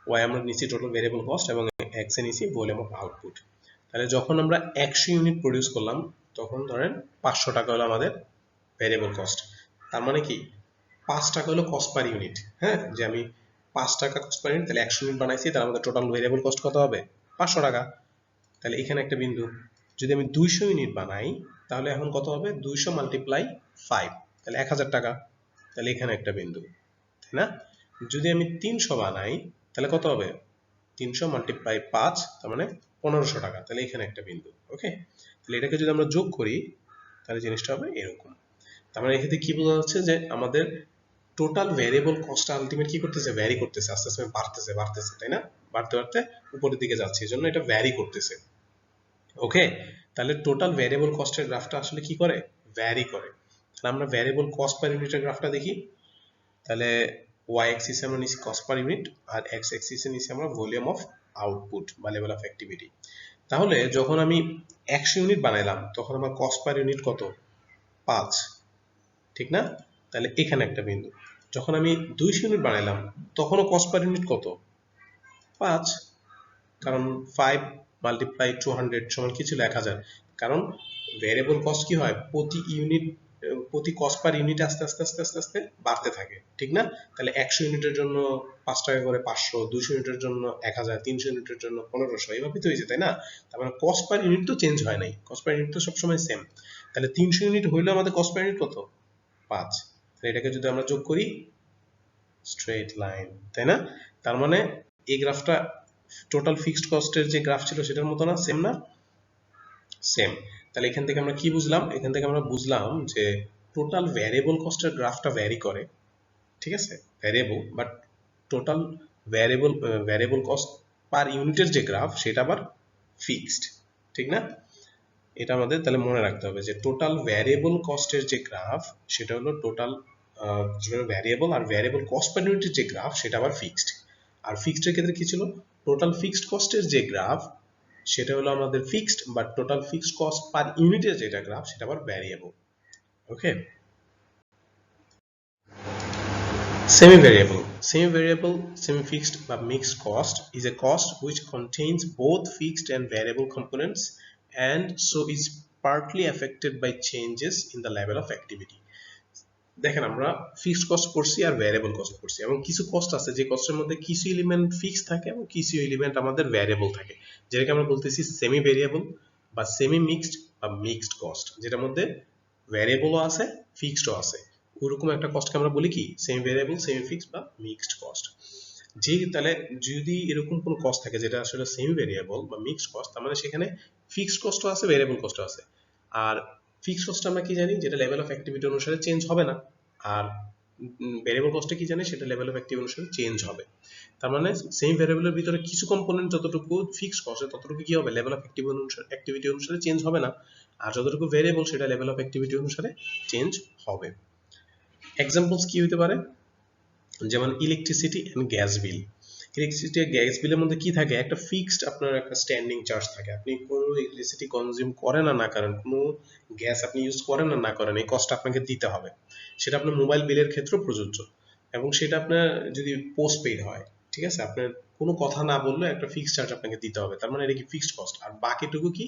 ওয়াই আমরা নিচ্ছি টোটাল ভ্যারিয়েবল কস্ট এবং এক্স এ নিচ্ছি ভলিউম অফ আউটপুট। তাহলে যখন আমরা 100 ইউনিট প্রডিউস করলাম, তখন ধরেন 500 টাকা হলো আমাদের ভ্যারিয়েবল কস্ট। তার মানে কি 5 টাকা হলো কস্ট পার ইউনিট। হ্যাঁ, যে আমি 5 টাকা কস্ট পার ইউনিট, তাহলে 100 ইউনিট বানাইছি, তার আমাদের টোটাল ভ্যারিয়েবল কস্ট কত হবে? 500 টাকা। তাহলে এখানে একটা বিন্দু। যদি আমি 200 ইউনিট বানাই, তাহলে এখন কত হবে? 200 মাল্টিপ্লাই 5, তাহলে 1000 টাকা। তাহলে এখানে একটা বিন্দু, তাই না? যদি আমি 300 বানাই, তাহলে কত হবে? 300 মাল্টিপ্লাই 5, তার মানে 1500 টাকা। তাহলে এখানে একটা বিন্দু। ওকে, তাহলে এটাকে যদি আমরা যোগ করি, তাহলে জিনিসটা হবে এরকম। তার মানে এক্ষেত্রে কি বোঝা যাচ্ছে যে আমাদের টোটাল ভ্যারিয়েবল কস্ট আলটিমেট কি করতেছে? ভ্যারি করতেছে, আস্তে আস্তে বাড়তেছে বাড়তেছে, তাই না? বাড়তে বাড়তে উপরের দিকে যাচ্ছে, এই জন্য এটা ভ্যারি করতেছে। ওকে, তাহলে টোটাল ভ্যারিয়েবল কস্টের গ্রাফটা আসলে কি করে? ভ্যারি করে। তাহলে আমরা ভ্যারিয়েবল কস্ট পার ইউনিটের গ্রাফটা দেখি। তাহলে ওয়াই অ্যাক্সিসে আমরা নিচ্ছি কস্ট পার ইউনিট, আর এক্স অ্যাক্সিসে নিচ্ছি আমরা ভলিউম অফ আউটপুট বা লেভেল অফ অ্যাক্টিভিটি। তাহলে যখন আমি 100 ইউনিট বানাইলাম, তখন আমার কস্ট পার ইউনিট কত? 5, ঠিক না? তাহলে এখানে একটা বিন্দু। যখন আমি 200 ইউনিট বানাইলাম, তখনও কস্ট পার ইউনিট কত? 5, কারণ 5 মাল্টিপ্লাই 200 সমান কি ছিল? 1000। কারণ ভ্যারিয়েবল কস্ট কি হয়? প্রতি ইউনিট, প্রতি কস্ট পার ইউনিট আস্তে আস্তে আস্তে আস্তে আস্তে বাড়তে থাকে, ঠিক না? তাহলে 100 ইউনিটের জন্য 5 টাকা করে 500, 200 ইউনিটের জন্য 1000, 300 ইউনিটের জন্য 1500, এইভাবেই তো হয়েছে, তাই না? তার মানে কস্ট পার ইউনিট তো চেঞ্জ হয় নাই, কস্ট পার ইউনিট তো সবসময় সেম। তাহলে 300 ইউনিট হইলেও আমাদের কস্ট পার ইউনিট কত? 5। তাহলে এটাকে যদি আমরা যোগ করি, স্ট্রেট লাইন, তাই না? তার মানে এই গ্রাফটা টোটাল ফিক্সড কস্টের যে গ্রাফ ছিল সেটার মতো না? সেম না? সেম। তাহলে এখান থেকে আমরা কি বুঝলাম? এখান থেকে আমরা বুঝলাম যে টোটাল ভ্যারিয়েবল কস্টের গ্রাফটা ভ্যারি করে, ঠিক আছে? Variable, but total variable cost per ইউনিটের যে গ্রাফ, সেটা আবার ফিক্সড, ঠিক না? এটা আমাদের তাহলে মনে রাখতে হবে যে টোটাল ভ্যারিয়েবল কস্টের যে গ্রাফ, সেটা হলো টোটাল ভ্যারিয়েবল, আর ভ্যারিয়েবল কস্ট পার ইউনিটের যে গ্রাফ, সেটা আবার ফিক্সড। আর ফিক্সডের ক্ষেত্রে কি ছিল? টোটাল ফিক্সড কস্টের যে গ্রাফ, সেটা হলো আমাদের fixed, but total fixed cost per ইউনিটের যেটা গ্রাফ, সেটা আবার ভ্যারিয়েবল। ওকে, semi-variable. Semi-variable, semi-fixed বা mixed cost is a cost which contains both fixed and variable components and so is partly affected by changes in the level of activity. দেখেন, আমরা ফিক্সড কস্ট পড়ছি আর ভ্যারিয়েবল কস্ট পড়ছি, এবং কিছু কস্ট আছে যে কস্টের মধ্যে কিছু এলিমেন্ট ফিক্সড থাকে এবং কিছু এলিমেন্ট আমাদের ভ্যারিয়েবল থাকে, যেটাকে আমরা বলতেছি সেমি ভ্যারিয়েবল বা সেমি মিক্সড বা মিক্সড কস্ট, যেটার মধ্যে ভ্যারিয়েবলও আছে ফিক্সডও আছে। ওরকম একটা কস্টকে আমরা বলি কি? সেমি ভ্যারিয়েবল, সেমি ফিক্সড বা মিক্সড কস্ট। যে তাহলে যদি এরকম কোনো কস্ট থাকে যেটা আসলে সেমি ভ্যারিয়েবল বা মিক্সড কস্ট, তার মানে সেখানে ফিক্সড কস্টও আছে, ভ্যারিয়েবল কস্টও আছে। আর ফিক্সড কস্ট আমরা কি জানি? যেটা লেভেল অফ অ্যাক্টিভিটি অনুসারে চেঞ্জ হবে না। আর ভ্যারিয়েবল কস্টে কি জানি? সেটা লেভেল অফ অ্যাক্টিভিটি অনুসারে চেঞ্জ হবে। তার মানে সেম ভ্যারিয়েবলের ভিতরে কিছু কম্পোনেন্ট যতটুকু ফিক্সড কস্ট, ততটুকু কি হবে? লেভেল অফ অ্যাক্টিভিটি অনুসারে চেঞ্জ হবে না। আর যতটুকু ভ্যারিয়েবল, সেটা লেভেল অফ অ্যাক্টিভিটি অনুসারে চেঞ্জ হবে। এক্সাম্পলস কি হতে পারে? যেমন electricity and gas bill. Electricity আর গ্যাস বিলের মধ্যে কি থাকে? একটা ফিক্সড আপনার একটা স্ট্যান্ডিং চার্জ থাকে। আপনি কোনো ইলেকট্রিসিটি কনজিউম করেন আর না করেন, কোনো গ্যাস আপনি ইউজ করেন আর না করেন, এই কস্ট আপনাকে দিতে হবে। সেটা আপনার মোবাইল বিলের ক্ষেত্রেও প্রযোজ্য, এবং সেটা আপনার যদি পোস্ট পেইড হয়, ঠিক আছে, আপনার কোনো কথা না বললে একটা ফিক্সড চার্জ আপনাকে দিতে হবে। তার মানে এটা কি? Fixed cost. আর বাকিটুকু কি?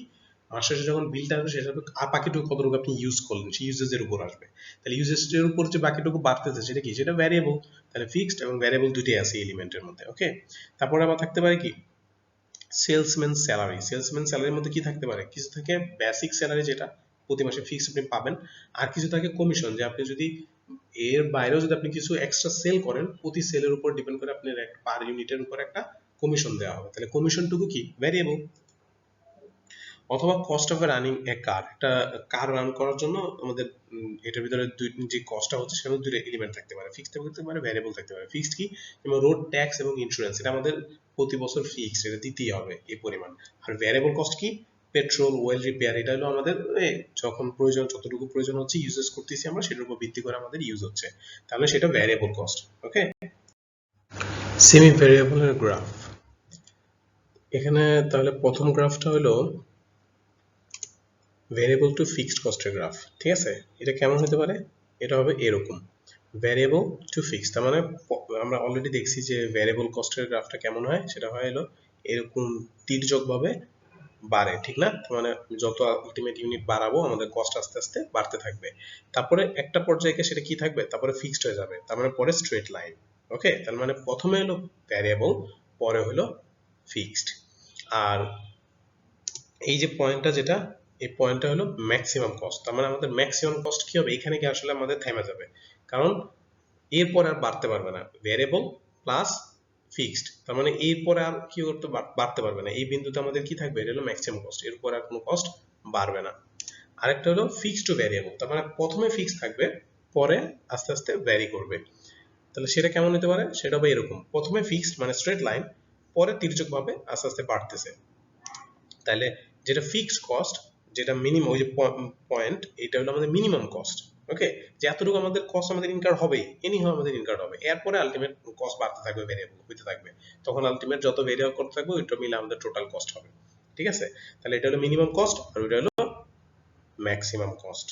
মাস শেষে যখন বিলটা আসবে সেটা হবে আর বাকিটুকু কতটুকু আপনি ইউজ করলেন সেই ইউজেজের উপর আসবে। তাহলে ইউজেসের উপর যে বাকিটুকু বাড়তেছে সেটা কি, সেটা ভ্যারিয়েবল। তাহলে ফিক্সড এবং ভ্যারিয়েবল দুটোই আছে এলিমেন্টের মধ্যে। ওকে, তারপরে আবার থাকতে পারে কি সেলসম্যান স্যালারি। সেলসম্যান স্যালারির মধ্যে কি থাকতে পারে, কিছু থাকে বেসিক স্যালারি যেটা প্রতি মাসে ফিক্স আপনি পাবেন, আর কিছু থাকে কমিশন, যে আপনি যদি এর বাইরেও যদি আপনি কিছু এক্সট্রা সেল করেন প্রতি সেলের উপর ডিপেন্ড করে আপনার পার ইউনিটের উপর একটা কমিশন দেওয়া হবে। তাহলে কমিশনটুকু কি ভ্যারিয়েবল। অথবা কস্ট অফ রানিং এ কার, একটা কার রান করার জন্য আমাদের এটার ভিতরে যে কস্টটা হচ্ছে সেখানে দুইটা এলিমেন্ট থাকতে পারে, ফিক্সড থাকতে পারে, ভ্যারিয়েবল থাকতে পারে। ফিক্সড কি, যেমন রোড ট্যাক্স এবং ইন্স্যুরেন্স, এটা আমাদের প্রতি বছর ফিক্সড, এটা দিতেই হবে এই পরিমাণ। আর ভ্যারিয়েবল কস্ট কি, পেট্রোল, ওয়েল রিপেয়ার, এটা হলো আমাদের যখন প্রয়োজন, যতটুকু প্রয়োজন হচ্ছে ইউজেস করতেছি আমরা, সেটার উপর ভিত্তি করে আমাদের ইউজ হচ্ছে, তাহলে সেটা ভ্যারিয়েবল কস্ট। ওকে, সেমি ভ্যারিয়েবলের গ্রাফ। এখানে তাহলে প্রথম গ্রাফটা হলো ভ্যারিয়েবল টু ফিক্সড কস্টের গ্রাফ। ঠিক আছে, এটা কেমন হতে পারে, এটা হবে এরকম ভ্যারিয়েবল টু ফিক্সড। তার মানে আমরা অলরেডি দেখছি যে ভ্যারিয়েবল কস্টের গ্রাফটা কেমন হয়, সেটা হয় হলো এরকম তির্যক ভাবে বাড়ে, ঠিক না? তার মানে যত আলটিমেট ইউনিট বাড়াবো আমাদের কস্ট আস্তে আস্তে বাড়তে থাকবে, তারপরে একটা পর্যায়ে সেটা কি থাকবে, তারপরে ফিক্সড হয়ে যাবে, তার মানে পরে স্ট্রেট লাইন। ওকে, তার মানে প্রথমে হলো ভ্যারিয়েবল, পরে হলো ফিক্সড। আর এই যে পয়েন্টটা, যেটা এই পয়েন্টটা হলো ম্যাক্সিমাম কস্ট। তার মানে আমাদের ম্যাক্সিমাম কস্ট কি হবে, এখানে কি আসলে আমাদের থেমে যাবে, কারণ এরপর আর বাড়তে পারবে না, ভ্যারিয়েবল প্লাস ফিক্সড, তার মানে এরপরে আর কি করতে বাড়তে পারবে না, এই বিন্দুতে আমাদের কি থাকবে, এটা হলো ম্যাক্সিমাম কস্ট, এরপর আর কোনো কস্ট বাড়বে না। আরেকটা হলো ফিক্সড টু ভ্যারিয়েবল, তার মানে প্রথমে ফিক্স থাকবে, পরে আস্তে আস্তে ভ্যারি করবে। তাহলে সেটা কেমন হতে পারে, সেটা হবে এরকম, প্রথমে ফিক্সড মানে স্ট্রেট লাইন, পরে তির্যক ভাবে আস্তে আস্তে বাড়তেছে। তাহলে যেটা ফিক্সড কস্ট, যেটা মিনিমাম, ওই যে পয়েন্ট, এটা হলো আমাদের মিনিমাম কস্ট। ওকে, যে এতটুকু আমাদের কস্ট আমাদের ইনকার হবেই, এনিহাও আমাদের ইনকার হবে, এরপরে আলটিমেট কস্ট বাড়তে থাকবে, ভেরিয়েবল হইতে থাকবে, তখন আলটিমেট যত ভেরিয়েবল করতে থাকবে ওইটা মিলে আমাদের টোটাল কস্ট হবে। ঠিক আছে, তাহলে এটা হলো মিনিমাম কস্ট আর ওইটা হলো maximum cost.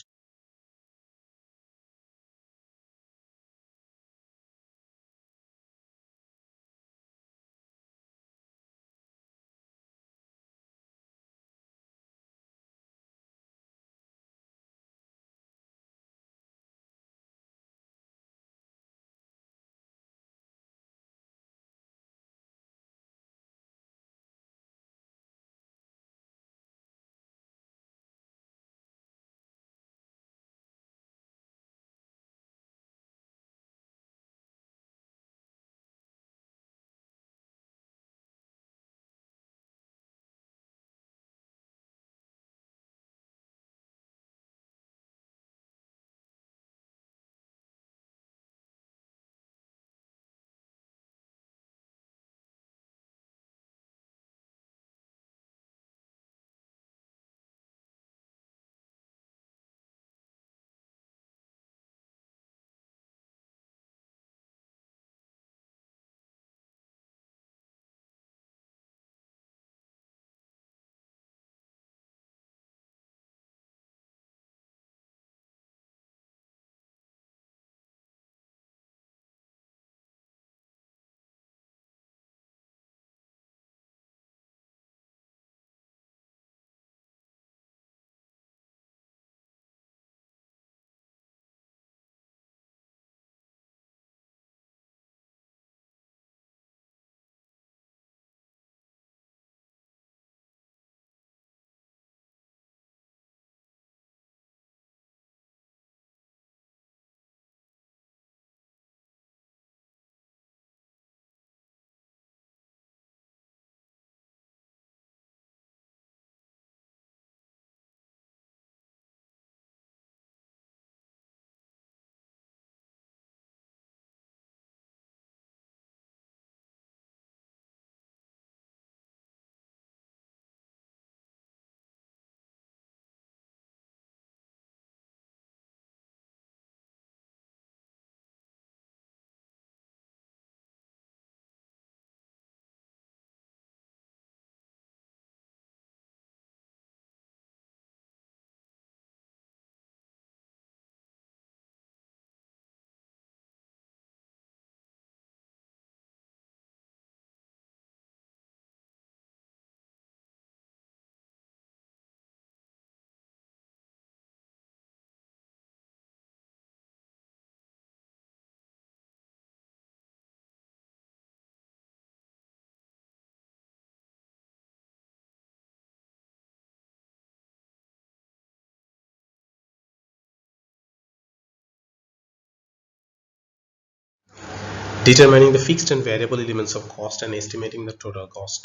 Determining the fixed and variable elements of cost and estimating the total cost.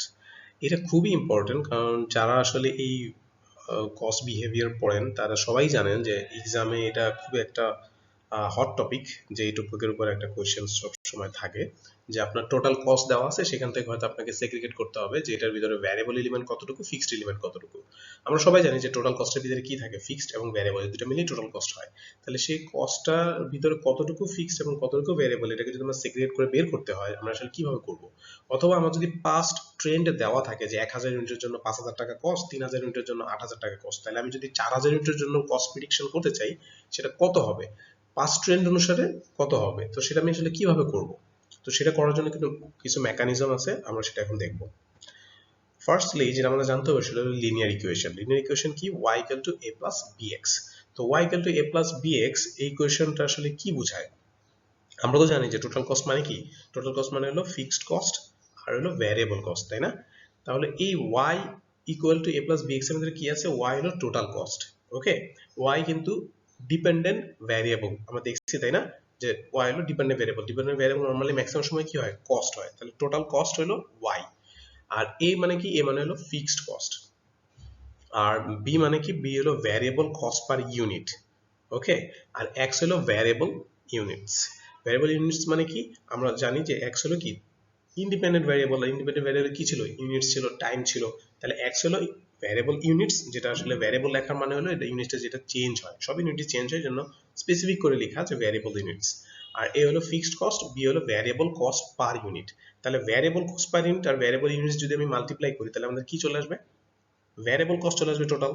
এটা খুবই ইম্পর্টেন্ট, কারণ যারা আসলে এই কস্ট বিহেভিয়ার পড়েন তারা সবাই জানেন যে এক্সামে এটা খুব একটা হট টপিক, যে এই টপিকের উপর একটা কোয়েশ্চেন সবসময় থাকে যে আপনার টোটাল কস্ট দেওয়া আছে, সেখান থেকে হয়তো আপনাকে সেগ্রিগেট করতে হবে যে এটার ভিতরে ভ্যারিয়েবল এলিমেন্ট কতটুকু, ফিক্সড এলিমেন্ট কতটুকু। আমরা সবাই জানি যে টোটাল কস্টের ভিতরে কি থাকে, ফিক্সড এবং ভ্যারিয়েবল, এই দুটো মিলিয়ে টোটাল কস্ট হয়। তাহলে সেই কস্টটার ভিতরে কতটুকু ফিক্সড এবং কতটুকু ভ্যারিয়েবল, এটাকে যদি আমরা সেগ্রিগেট করে বের করতে হয়, আমরা আসলে কিভাবে করব? অথবা আমার যদি পাস্ট ট্রেন্ডে দেওয়া থাকে যে 1000 ইউনিটের জন্য 5000 টাকা কস্ট, 3000 ইউনিটের জন্য 8000 টাকা কস্ট, তাহলে আমি যদি 4000 ইউনিটের জন্য কস্ট প্রেডিকশন করতে চাই, সেটা কত হবে, পাস্ট ট্রেন্ড অনুসারে কত হবে, তো সেটা আমি আসলে কিভাবে করব? তো সেটা করার জন্য কিন্তু কিছু মেকানিজম আছে, আমরা সেটা এখন দেখব। ফার্স্টলি যেটা আমাদের জানতে হবে সেটা হলো লিনিয়ার ইকুয়েশন। লিনিয়ার ইকুয়েশন কি? y equal to a plus bx। তো y equal to a plus bx এই ইকুয়েশনটা আসলে কি বোঝায়? আমরা তো জানি যে টোটাল কস্ট মানে কি, টোটাল কস্ট মানে হলো ফিক্সড কস্ট আর হলো ভ্যারিয়েবল কস্ট, তাই না? তাহলে এই y equal to a plus bx এর মধ্যে কি আছে? y হলো টোটাল কস্ট। ওকে, y কিন্তু ডিপেন্ডেন্ট ভ্যারিয়েবল আমরা দেখছি, তাই না? যে y হলো dependent variable, dependent variable normally maximum সময় কি হয়, কস্ট হয়। তাহলে টোটাল কস্ট হলো y। আর a মানে কি? a মানে হলো ফিক্সড কস্ট। আর b মানে কি? b হলো ভ্যারিয়েবল কস্ট পার ইউনিট। ওকে, আর x হলো ভ্যারিয়েবল ইউনিটস। ভ্যারিয়েবল ইউনিটস মানে কি? আমরা জানি যে x হলো কি, ইন্ডিপেন্ডেন্ট ভ্যারিয়েবল। ইন্ডিপেন্ডেন্ট ভ্যারিয়েবল কি ছিল? ইউনিটস ছিল, টাইম ছিল। তাহলে x হলো ভ্যারিয়েবল ইউনিটস, যেটা আসলে ভ্যারিয়েবল লেখার মানে হলো এটা ইউনিটটা যেটা চেঞ্জ হয়, সব ইউনিটই চেঞ্জ হয়, জন্য স্পেসিফিক করে লেখা যে ভ্যারিয়েবল ইউনিটস। আর a হলো ফিক্সড কস্ট, b হলো ভ্যারিয়েবল কস্ট পার ইউনিট। তাহলে ভ্যারিয়েবল কস্ট পার ইউনিট আর ভ্যারিয়েবল ইউনিটস যদি আমি মাল্টিপ্লাই করি, তাহলে আমাদের কি চলে আসবে? ভ্যারিয়েবল কস্ট চলে আসবে টোটাল।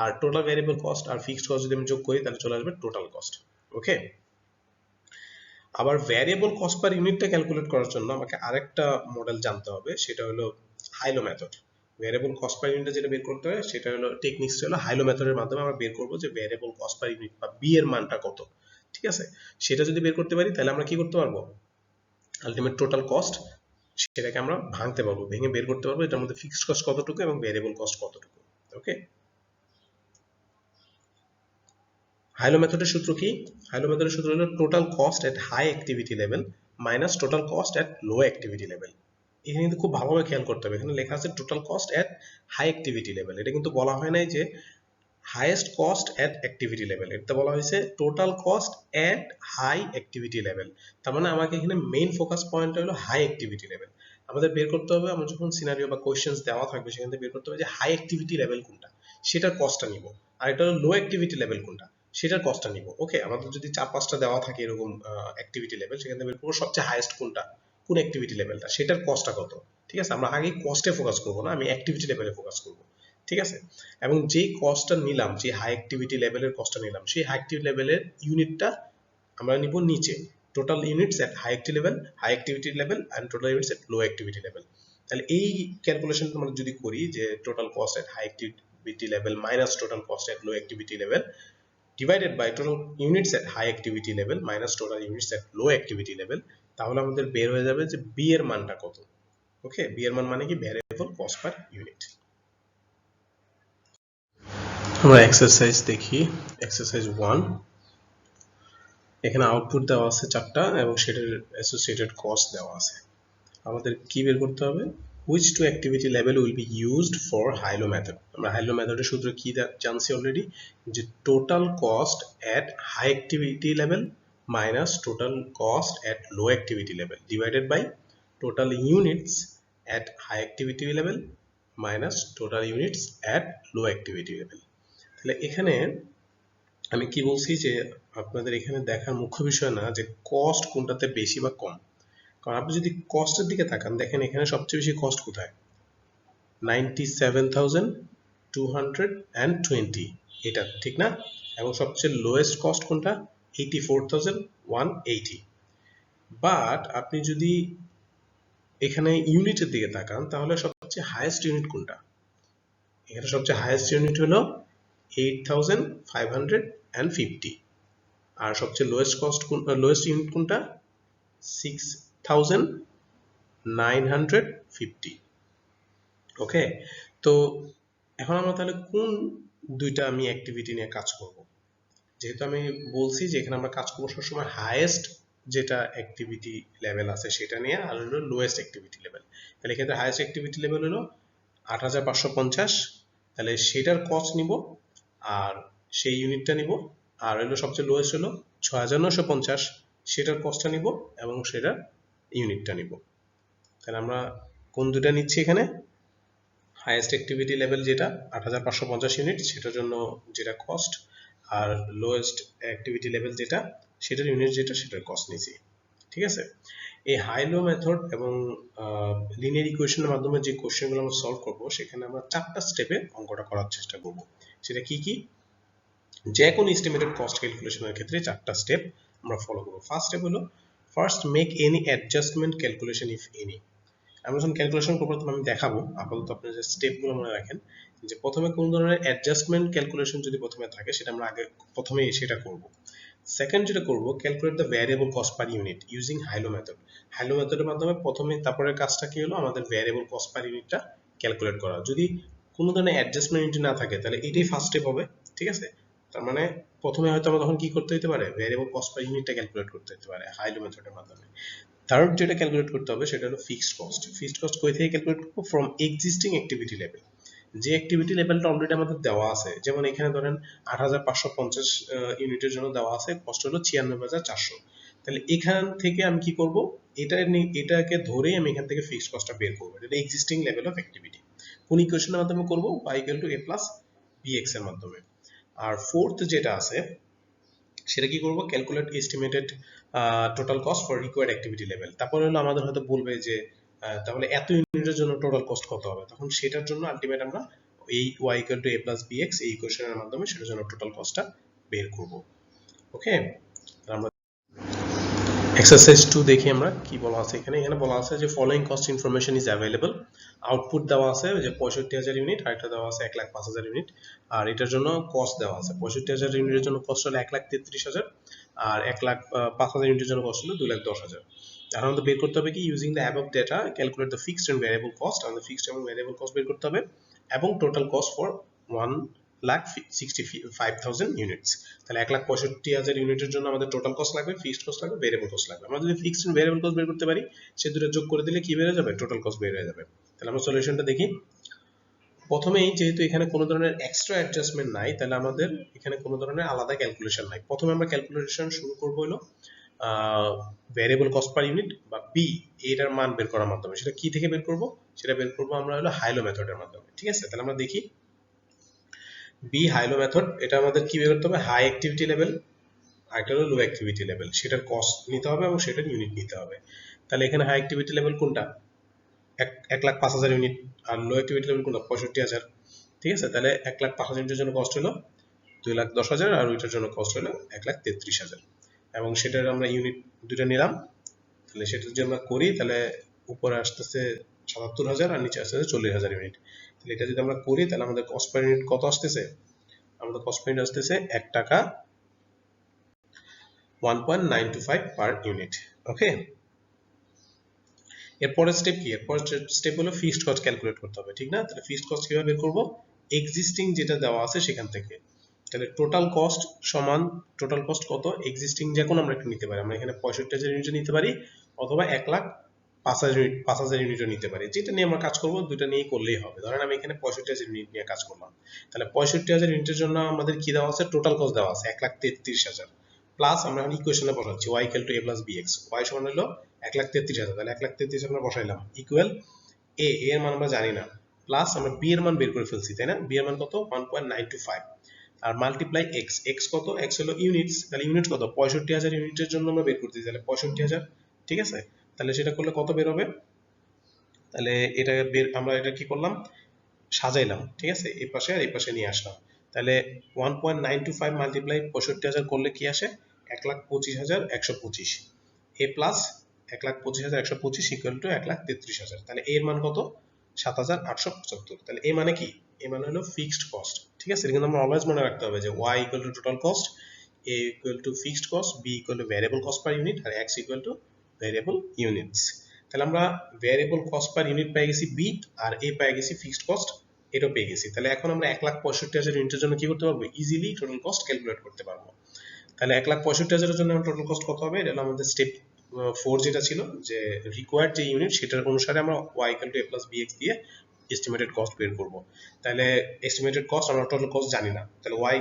আর টোটাল ভ্যারিয়েবল কস্ট আর ফিক্সড কস্ট যদি আমি যোগ করি, তাহলে চলে আসবে টোটাল কস্ট। ওকে, আবার ভ্যারিয়েবল কস্ট পার ইউনিটটা ক্যালকুলেট করার জন্য আমাকে আরেকটা মডেল জানতে হবে, সেটা হলো হাইলো মেথড। ভ্যারিয়েবল কস্ট পার ইউনিটটা যেটা বের করতে হয়, সেটা হলো টেকনিক্সটা হলো হাইলো মেথডের মাধ্যমে আমরা বের করব যে ভ্যারিয়েবল কস্ট পার ইউনিট বা বি এর মানটা কত। ঠিক আছে, সেটা যদি বের করতে পারি, তাহলে আমরা কি করতে পারবো? আলটিমেট টোটাল কস্ট, সেটাকে আমরা ভাঙতে পারবো, ভেঙে বের করতে পারবো এটার মধ্যে ফিক্সড কস্ট কতটুকু এবং ভ্যারিয়েবল কস্ট কতটুকু। ওকে, হাইলো মেথডের সূত্র কি? হাইলো মেথডের সূত্র হলো total cost at high activity level minus total cost at low activity level. এখানে কিন্তু খুব ভালোভাবে খেয়াল করতে হবে, এখানে লেখা আছে total cost at high activity level, এটা কিন্তু বলা হয় নাই যে highest cost at activity level, এটা বলা হয়েছে total cost at high activity level. তার মানে আমাকে এখানে মেইন ফোকাস পয়েন্ট হলো হাই অ্যাক্টিভিটি লেভেল। আমাদের বের করতে হবে, আমরা যখন সিনারিও বা কোয়েশ্চেন্স দেওয়া থাকবে সেখান থেকে বের করতে হবে যে হাই অ্যাক্টিভিটি লেভেল কোনটা, সেটার কস্টটা নিব। আর এটা হলো লো অ্যাক্টিভিটি লেভেল কোনটা, সেটার কস্টটা নিব। ওকে, আমাদের যদি 4-5টা দেওয়া থাকে এরকম অ্যাক্টিভিটি লেভেল, সেখান থেকে বের করবো সবচেয়ে হাইয়েস্ট কোনটা, কোন অ্যাক্টিভিটি লেভেলটা, সেটার কস্টটা কত। ঠিক আছে, আমরা আগে কস্টে ফোকাস করবো না, আমি অ্যাক্টিভিটি লেভেলে ফোকাস করবো। ঠিক আছে, এবং যেই কস্টটা নিলাম, যে হাই অ্যাক্টিভিটি লেভেলের কস্টটা নিলাম, সেই হাই অ্যাক্টিভিটি লেভেলের ইউনিটটা আমরা নিব নিচে, total units at high activity level and total units at low activity level. তাহলে এই ক্যালকুলেশনটা আমরা যদি করি যে total cost at high activity level minus total cost at low activity level divided by total units at high activity level minus total units at low activity level, তাহলে আমাদের বের হয়ে যাবে যে বি এর মানটা কত। ওকে, বি এর মান মানে কি? Variable cost per unit. আমরা এক্সারসাইজ দেখি, এক্সারসাইজ 1। এখানে আউটপুট দেওয়া আছে 4টা এবং সেটার অ্যাসোসিয়েটেড কস্ট দেওয়া আছে। আমাদের কি বের করতে হবে? which two activity level will be used for high-low method। আমরা high-low মেথডের সূত্র কি জানছি অলরেডি, যে total cost at high activity level minus total cost at low activity level divided by total units at high activity level minus total units at low activity level. তাহলে এখানে আমি কি বলছি যে আপনাদের এখানে দেখার মুখ্য বিষয় না যে কস্ট কোনটাতে বেশি বা কম, কারণ আপনি যদি কস্টের দিকে তাকান, দেখেন এখানে সবচেয়ে বেশি কস্ট কোথায়, 97,220, এটা ঠিক না? এবং সবচেয়ে লোয়েস্ট কস্ট কোনটা, 84,180। বাট আপনি যদি এখানে ইউনিটের দিকে তাকান, তাহলে সবচেয়ে হাইয়েস্ট ইউনিট কোনটা? এখানে সবচেয়ে হাইয়েস্ট ইউনিট হলো 8,550, আর সবচেয়ে লোয়েস্ট কস্ট লোয়েস্ট ইউনিট কোনটা, 6,950। ওকে, তো এখন আমরা তাহলে কোন দুইটা আমি অ্যাক্টিভিটি নিয়ে কাজ করব? যেহেতু আমি বলছি যে এখানে আমরা কাজ করবো সবসময় হাইয়েস্ট যেটা অ্যাক্টিভিটি লেভেল আছে সেটা নিয়ে, আর হলো লোয়েস্ট অ্যাক্টিভিটি লেভেল। তাহলে এক্ষেত্রে হাইয়েস্ট অ্যাক্টিভিটি লেভেল হলো 8550, তাহলে সেটার কস্ট নিব আর সেই ইউনিটটা নিব, আর হলো সবচেয়ে লোয়েস্ট হলো 6950, সেটার কস্টটা নিব এবং সেটার ইউনিটটা নিব। তাহলে আমরা কোন দুটা নিচ্ছি এখানে? হাইয়েস্ট অ্যাক্টিভিটি লেভেল যেটা 8550 ইউনিট, সেটার জন্য যেটা কস্ট, আর লোয়েস্ট অ্যাক্টিভিটি লেভেল যেটা সেটার ইউনিট যেটা সেটার কস্ট নিছি। ঠিক আছে? এই হাই লো মেথড এবং লিনিয়ার ইকুয়েশনের মাধ্যমে যে কোশ্চেনগুলো আমরা সলভ করব, সেখানে আমরা 4টা স্টেপে অঙ্কটা করার চেষ্টা করব। সেটা কি কি? যে কোনো এস্টিমেটেড কস্ট ক্যালকুলেশনের ক্ষেত্রে 4টা স্টেপ আমরা ফলো করব। ফার্স্ট স্টেপ হলো first make any adjustment calculation if any. আমরা যখন ক্যালকুলেশন করবো তখন আমি দেখাবো, আপাতত আপনি যে স্টেপগুলো মনে রাখেন যে প্রথমে কোন ধরনের অ্যাডজাস্টমেন্ট ক্যালকুলেশন যদি প্রথমে থাকে সেটা আমরা আগে প্রথমেই সেটা করব। সেকেন্ড যেটা করব, calculate the variable cost per unit using high low method. High low মেথডের মাধ্যমে প্রথমে তারপরের কাজটা কি হলো, আমাদের ভ্যারিয়েবল কস্ট পার ইউনিটটা ক্যালকুলেট করা। যদি কোনো ধরনের অ্যাডজাস্টমেন্ট ইউনিট না থাকে তাহলে এটাই ফার্স্ট স্টেপ হবে। ঠিক আছে? তার মানে প্রথমে হয়তো আমরা তখন কি করতে হতে পারে, ভ্যারিয়েবল কস্ট পার ইউনিটটা ক্যালকুলেট করতে হতে পারে হাইলো মেথডের মাধ্যমে। থার্ড যেটা ক্যালকুলেট করতে হবে সেটা হলো ফিক্সড কস্ট। ফিক্সড কস্ট কই থেকে ক্যালকুলেট করব? From existing activity level. যে অ্যাক্টিভিটি লেভেলটা অলরেডি আমাদের দেওয়া আছে, যেমন এখানে ধরেন 8550 ইউনিটের জন্য দেওয়া আছে, কস্ট হলো 96400। তাহলে এখান থেকে আমি কি করব, এটাকে ধরেই আমি এখান থেকে ফিক্সড কস্টটা বের করব। এটা এক্সিস্টিং লেভেল অফ অ্যাক্টিভিটি। কোন ইকুয়েশনের মাধ্যমে করব? y = a + bx এর মাধ্যমে। আর ফোর্থ যেটা আছে সেটা কি করব, calculate estimated total cost for required activity level. তারপরে হলো আমাদের হয়তো বলবে যে তাহলে এত ইউনিটের জন্য টোটাল কস্ট কত হবে, তখন সেটার জন্য আলটিমেট আমরা এই y = a + bx এই ইকুয়েশনের মাধ্যমে সেটার জন্য টোটাল কস্টটা বের করব। ওকে, আমরা এক্সারসাইজ 2 দেখি আমরা কি বলা আছে এখানে। এখানে বলা আছে যে following cost information is available. Output দেওয়া আছে যে 65000 ইউনিট, আর এটা দেওয়া আছে 1,05,000 ইউনিট, আর এটার জন্য কস্ট দেওয়া আছে 65000 ইউনিটের জন্য কস্ট হলো 1,33,000, আর 1,05,000 ইউনিটের জন্য কস্ট হলো 2,10,000। এখন আমাদের বের করতে হবে কি, using the above data calculate the fixed and variable cost. আমাদের ফিক্সড এবং ভ্যারিয়েবল কস্ট বের করতে হবে এবং টোটাল কস্ট ফর 1,65,000 ইউনিটস। তাহলে 1,65,000 ইউনিটের জন্য আমাদের টোটাল কস্ট লাগবে, ফিক্সড কস্ট লাগবে, ভেরিয়েবল কস্ট লাগবে। আমরা যদি ফিক্সড এন্ড ভেরিয়েবল কস্ট বের করতে পারি, সে দুটো যোগ করে দিলে কি বের হয়ে যাবে, টোটাল কস্ট বের হয়ে যাবে। তাহলে আমরা সলিউশনটা দেখি। প্রথমেই যেহেতু এখানে কোনো ধরনের এক্সট্রা অ্যাডজাস্টমেন্ট নাই, তাহলে আমাদের এখানে কোনো ধরনের আলাদা ক্যালকুলেশন নাই। প্রথমে আমরা ক্যালকুলেশন শুরু করব হলো ভ্যারিয়েবল কস্ট পার ইউনিট বা বি, এটার মান বের করার মাধ্যমে। সেটা কি থেকে বের করব? সেটা বের করব আমরা হলো হাইলো মেথডের মাধ্যমে। ঠিক আছে? তাহলে আমরা দেখি বি হাইলো মেথড, এটা আমাদের কি বের করতে হবে, হাই অ্যাক্টিভিটি লেভেল আর একটা হলো লো অ্যাক্টিভিটি লেভেল, সেটার কস্ট নিতে হবে এবং সেটার ইউনিট নিতে হবে। তাহলে এখানে হাই অ্যাক্টিভিটি লেভেল কোনটা, 1,05,000 ইউনিট, আর লো অ্যাক্টিভিটি লেভেল কোনটা, 65,000। ঠিক আছে? তাহলে 1,05,000 ইউনিটের জন্য কস্ট হলো 2,10,000, আর ওইটার জন্য কস্ট হলো 1,33,000, এবং সেটার আমরা ইউনিট দুটো নিলাম। তাহলে সেটা যদি আমরা করি তাহলে উপরে আসতেছে 77,000 আর নিচে আসতেছে 40,000 ইউনিট। তাহলে এটা যদি আমরা করি তাহলে আমাদের কস্ট পার ইউনিট কত আসতেছে, আমাদের কস্ট পার ইউনিট আসতেছে 1 টাকা 1.925 পার ইউনিট। ওকে, এরপরের স্টেপ কি, এরপরের স্টেপ হলো ফিক্সড কস্ট ক্যালকুলেট করতে হবে, ঠিক না? তাহলে ফিক্সড কস্ট কিভাবে বের করব, এক্সিস্টিং যেটা দেওয়া আছে সেখান থেকে। তাহলে টোটাল কস্ট সমান, টোটাল কস্ট কত, এক্সিস্টিং যে কোনো আমরা একটা নিতে পারি, আমরা এখানে 65,000 ইউনিট নিতে পারি অথবা 1,05,000 ইউনিটও নিতে পারি, যেটা নিয়ে আমরা কাজ করব দুটো নিয়েই করলেই হবে। ধরেন আমি এখানে 65,000 ইউনিট নিয়ে কাজ করলাম, তাহলে 65,000 ইউনিটের জন্য আমাদের কি দেওয়া আছে, টোটাল কস্ট দেওয়া আছে 1,33,000, প্লাস আমরা এখন ইকুয়েশনে বসাচ্ছি y = a + bx, y সমান হলো 1,33,000, তাহলে 1,33,000 আমরা বসাইলাম ইকুয়াল a এর মান আমরা জানি না, প্লাস আমরা b এর মান বের করে ফেলছি, তাই না? b এর মান কত, 1.925, আর মাল্টিপ্লাই x, x কত, x হলো ইউনিটস, তাহলে ইউনিট কত, 65,000 ইউনিটের জন্য আমরা বের করতেছি, তাহলে 65,000। ঠিক আছে? তাহলে সেটা করলে কত বের হবে, তাহলে এটা বের, আমরা এটা কি করলাম, সাজাইলাম। ঠিক আছে? এই পাশে আর এই পাশে নিয়ে আসলাম। তাহলে 1.925 মাল্টিপ্লাই 65,000 করলে কি আসে, 1,25,125, এ প্লাস 1,25,125 ইকুয়াল টু 1,33,000। তাহলে এর মান কত, 7,875। তাহলে এই মানে কি, এই মানে হলো ফিক্সড কস্ট। ঠিক আছে? কিন্তু আমরা অলওয়েজ মনে রাখতে হবে যে y = total cost, a = fixed cost, b = variable cost per unit, আর x = ভ্যারিয়েবল ইউনিটস। তাহলে আমরা ভ্যারিয়েবল কস্ট পার ইউনিট পেয়ে গেছি বি, আর এ পেয়ে গেছি ফিক্সড কস্ট, এটাও পেয়ে গেছি। তাহলে এখন আমরা 1,65,000 ইউনিটের জন্য কি করতে পারবো, ইজিলি টোটাল কস্ট ক্যালকুলেট করতে পারবো। তাহলে 1,65,000 এর জন্য টোটাল কস্ট কত হবে? এটা হলো আমাদের স্টেপ 4 যেটা ছিল যে রিকোয়ার্ড যে ইউনিট সেটার অনুসারে আমরা y a + bx দিয়ে এস্টিমেটেড কস্ট বের করব। তাহলে এস্টিমেটেড কস্ট আমরা টোটাল কস্ট জানি না, তাহলে y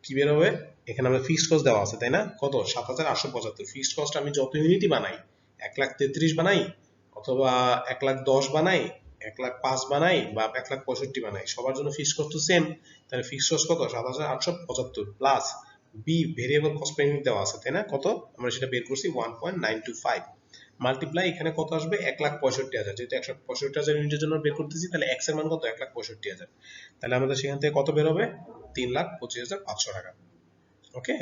কি বের হবে? এখানে আমাদের ফিক্সড কস্ট দেওয়া আছে তাই না? কত? 7,875। ফিক্সড কস্ট আমি যত ইউনিটই বানাই, 1,33,000 বানাই অথবা 1,10,000 বানাই, 1,05,000 বানাই বা 1,65,000 বানাই, সবার জন্য ফিক্সড কস্ট তো সেম। তাহলে ফিক্সড কস্ট কত? 7,875 plus B variable cost per unit দেওয়া আছে তাই না? কত? আমরা সেটা বের করছি 1.925 মাল্টিপ্লাই এখানে কত আসবে? 1,65,000। যেহেতু 165,000 ইউনিটের জন্য বের করতেছি তাহলে x এর মান কত? 1,65,000। তাহলে আমাদের সেখান থেকে কত বের হবে? 3,25,500 টাকা। ওকে,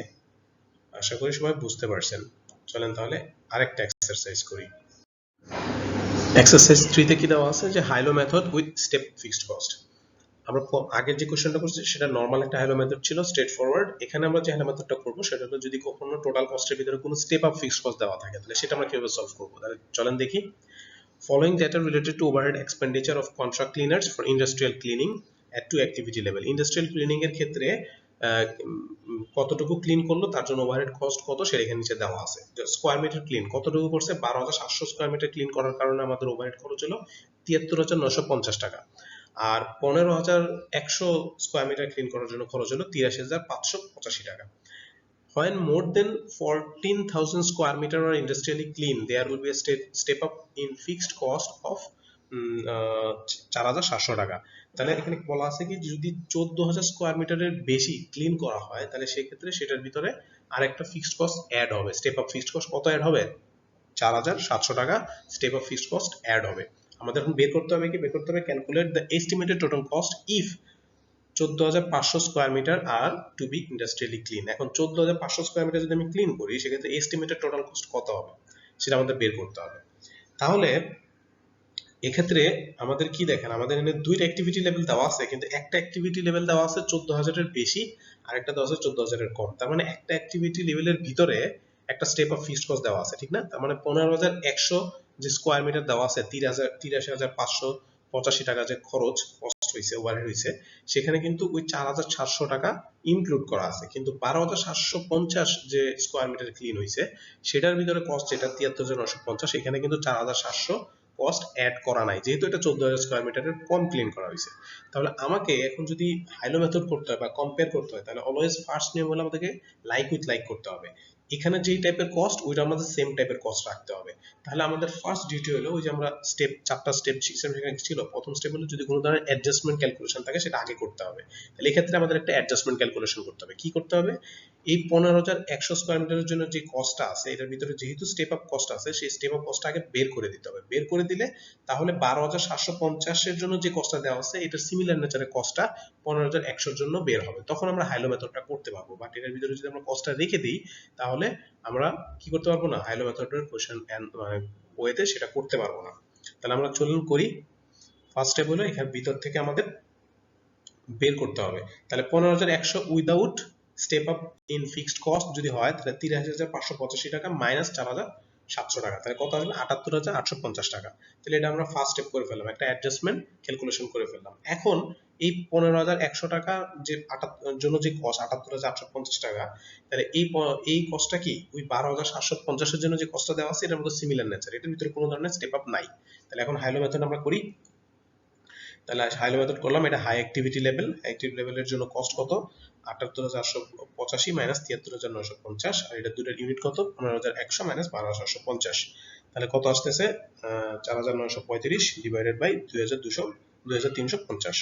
আশা করি সবাই বুঝতে পারছেন। চলেন তাহলে আরেকটা এক্সারসাইজ করি। এক্সারসাইজ 3 তে কি দেওয়া আছে? যে high low method with step fixed cost. আমরা আগের যে কোশ্চেনটা করছি সেটা নরমাল একটা হাইলো মেথড ছিল, স্ট্রেট ফরওয়ার্ড। এখানে আমরা যে হাইলো মেথডটা করব সেটা হলো যদি কখনো টোটাল কস্টের ভিতরে কোনো স্টেপ আপ ফিক্সড কস্ট দেওয়া থাকে তাহলে সেটা আমরা কিভাবে সলভ করব। তাহলে চলেন দেখি। Following data related to overhead expenditure of contract cleaners for industrial cleaning at two activity level. Industrial cleaning এর ক্ষেত্রে কতটুকু ক্লিন করলো তার জন্য ওভারহেড কস্ট কত সেটা এখানে নিচে দেওয়া আছে। স্কয়ার মিটার ক্লিন কতটুকু করছে? 12,700 স্কয়ার মিটার ক্লিন করার কারণে আমাদের ওভারহেড খরচ হলো 73,950 টাকা। আর 15,100 স্কয়ার মিটার ক্লিন করার জন্য খরচ হলো 83,585 টাকা। When more than 14,000 square meter are industrially clean, there will be a step up in fixed cost of 4,700 টাকা। তাহলে এখানে বলা আছে কি যদি 14,000 স্কয়ার মিটারের বেশি ক্লিন করা হয় তাহলে সেই ক্ষেত্রে সেটার ভিতরে আরেকটা ফিক্সড কস্ট অ্যাড হবে। স্টেপ আপ ফিক্সড কস্ট কত অ্যাড হবে? 4,700 টাকা step up fixed cost add হবে। আমাদের এখন বের করতে হবে কি? বের করতে হবে calculate the estimated total cost if 14,500 square metre are to be industrially clean. এখন 14,500 স্কয়ার মিটার যদি আমি ক্লিন করি সেক্ষেত্রে এস্টিমেটেড টোটাল কস্ট কত হবে সেটা আমাদের বের করতে হবে। তাহলে এক্ষেত্রে আমাদের কি দেখেন, আমাদের এখানে দুইটা অ্যাক্টিভিটি লেভেল দেওয়া আছে, কিন্তু একটা অ্যাক্টিভিটি লেভেল দেওয়া আছে 14,000 এর বেশি আর একটা দেওয়া আছে 14,000 এর কম। তার মানে একটা অ্যাক্টিভিটি লেভেলের ভিতরে একটা স্টেপ অফ ফিক্সড কস্ট দেওয়া আছে, ঠিক না? তার মানে 15,100 যে স্কয়ার মিটার দেওয়া আছে, 83,585 টাকা যে খরচ কস্ট হয়েছে, ওভারহেড হয়েছে, সেখানে কিন্তু ওই 4,700 টাকা ইনক্লুড করা আছে। কিন্তু 12,750 যে স্কয়ার মিটার ক্লিন হয়েছে সেটার ভিতরে কস্ট যেটা 73,950, এখানে কিন্তু 4,700 কস্ট অ্যাড করা নাই, যেহেতু এটা 14,000 স্কয়ার মিটারের কম ক্লিন করা হয়েছে। তাহলে আমাকে এখন যদি হাইলো মেথড করতে হয় বা কম্পেয়ার করতে হয় তাহলে অলওয়েজ ফার্স্ট নিয়ম হলো আমাদেরকে লাইক উইথ লাইক করতে হবে। এখানে যেই টাইপের কস্ট ওইটা আমাদের সেম টাইপের কস্ট রাখতে হবে। তাহলে আমাদের ফার্স্ট ডিউটি হলো ওই যে আমরা স্টেপ 4টা স্টেপ ছিল, প্রথম স্টেপ হলো যদি কোনো ধরনের অ্যাডজাস্টমেন্ট ক্যালকুলেশন থাকে সেটা আগে করতে হবে। তাহলে এই ক্ষেত্রে আমাদের একটা অ্যাডজাস্টমেন্ট ক্যালকুলেশন করতে হবে। কি করতে হবে? এই 15,100 স্কয়ার মিটারের জন্য যে কস্টটা আছে এটার ভিতরে যেহেতু স্টেপ আপ কস্ট আছে সেই স্টেপ আপ কস্টটা আগে বের করে দিতে হবে। বের করে দিলে তাহলে 12,750 এর জন্য যে কস্টটা দেওয়া আছে এটা সিমিলার নেচারের কস্টটা 15,100 এর জন্য বের হবে। তখন আমরা হাইলো মেথডটা করতে পারবো। বাট এর ভিতরে যদি আমরা কস্টটা রেখে দিই তাহলে আমরা কি করতে পারবো না? হাইলো মেথডের কোশ্চেন ওয়েতে সেটা করতে পারবো না। তাহলে আমরা চলুন করি। ফার্স্ট স্টেপ হলো এখানে ভিতর থেকে আমাদের বের করতে হবে। তাহলে 15,100 without step up in fixed cost যদি হয় তাহলে 83,585 টাকা মাইনাস 4,700 টাকা, তাহলে কত আসবে? 78,850 টাকা। তাহলে এটা আমরা ফার্স্ট স্টেপ করে ফেললাম, একটা অ্যাডজাস্টমেন্ট ক্যালকুলেশন করে ফেললাম। এখন এই 15,100 টাকা যে জন্য যে কস্ট 78,850 টাকা, তাহলে এই কস্টটা কি ওই 12,750 এর জন্য যে কস্টটা দেওয়া আছে এটার মধ্যে সিমিলার নেচার, এটার ভিতরে কোনো ধরনের স্টেপ আপ নাই। তাহলে এখন হাইলো মেথড আমরা করি। তাহলে হাইলো মেথড করলাম, এটা হাই অ্যাক্টিভিটি লেভেল। অ্যাক্টিভিটি লেভেলের জন্য কস্ট কত? 78,485 মাইনাস 73,950, আর এটা দুটোর ইউনিট কত? 15,100 মাইনাস 12,750। তাহলে কত আসতেছে? 4,935 ডিভাইডেড বাই 2,350।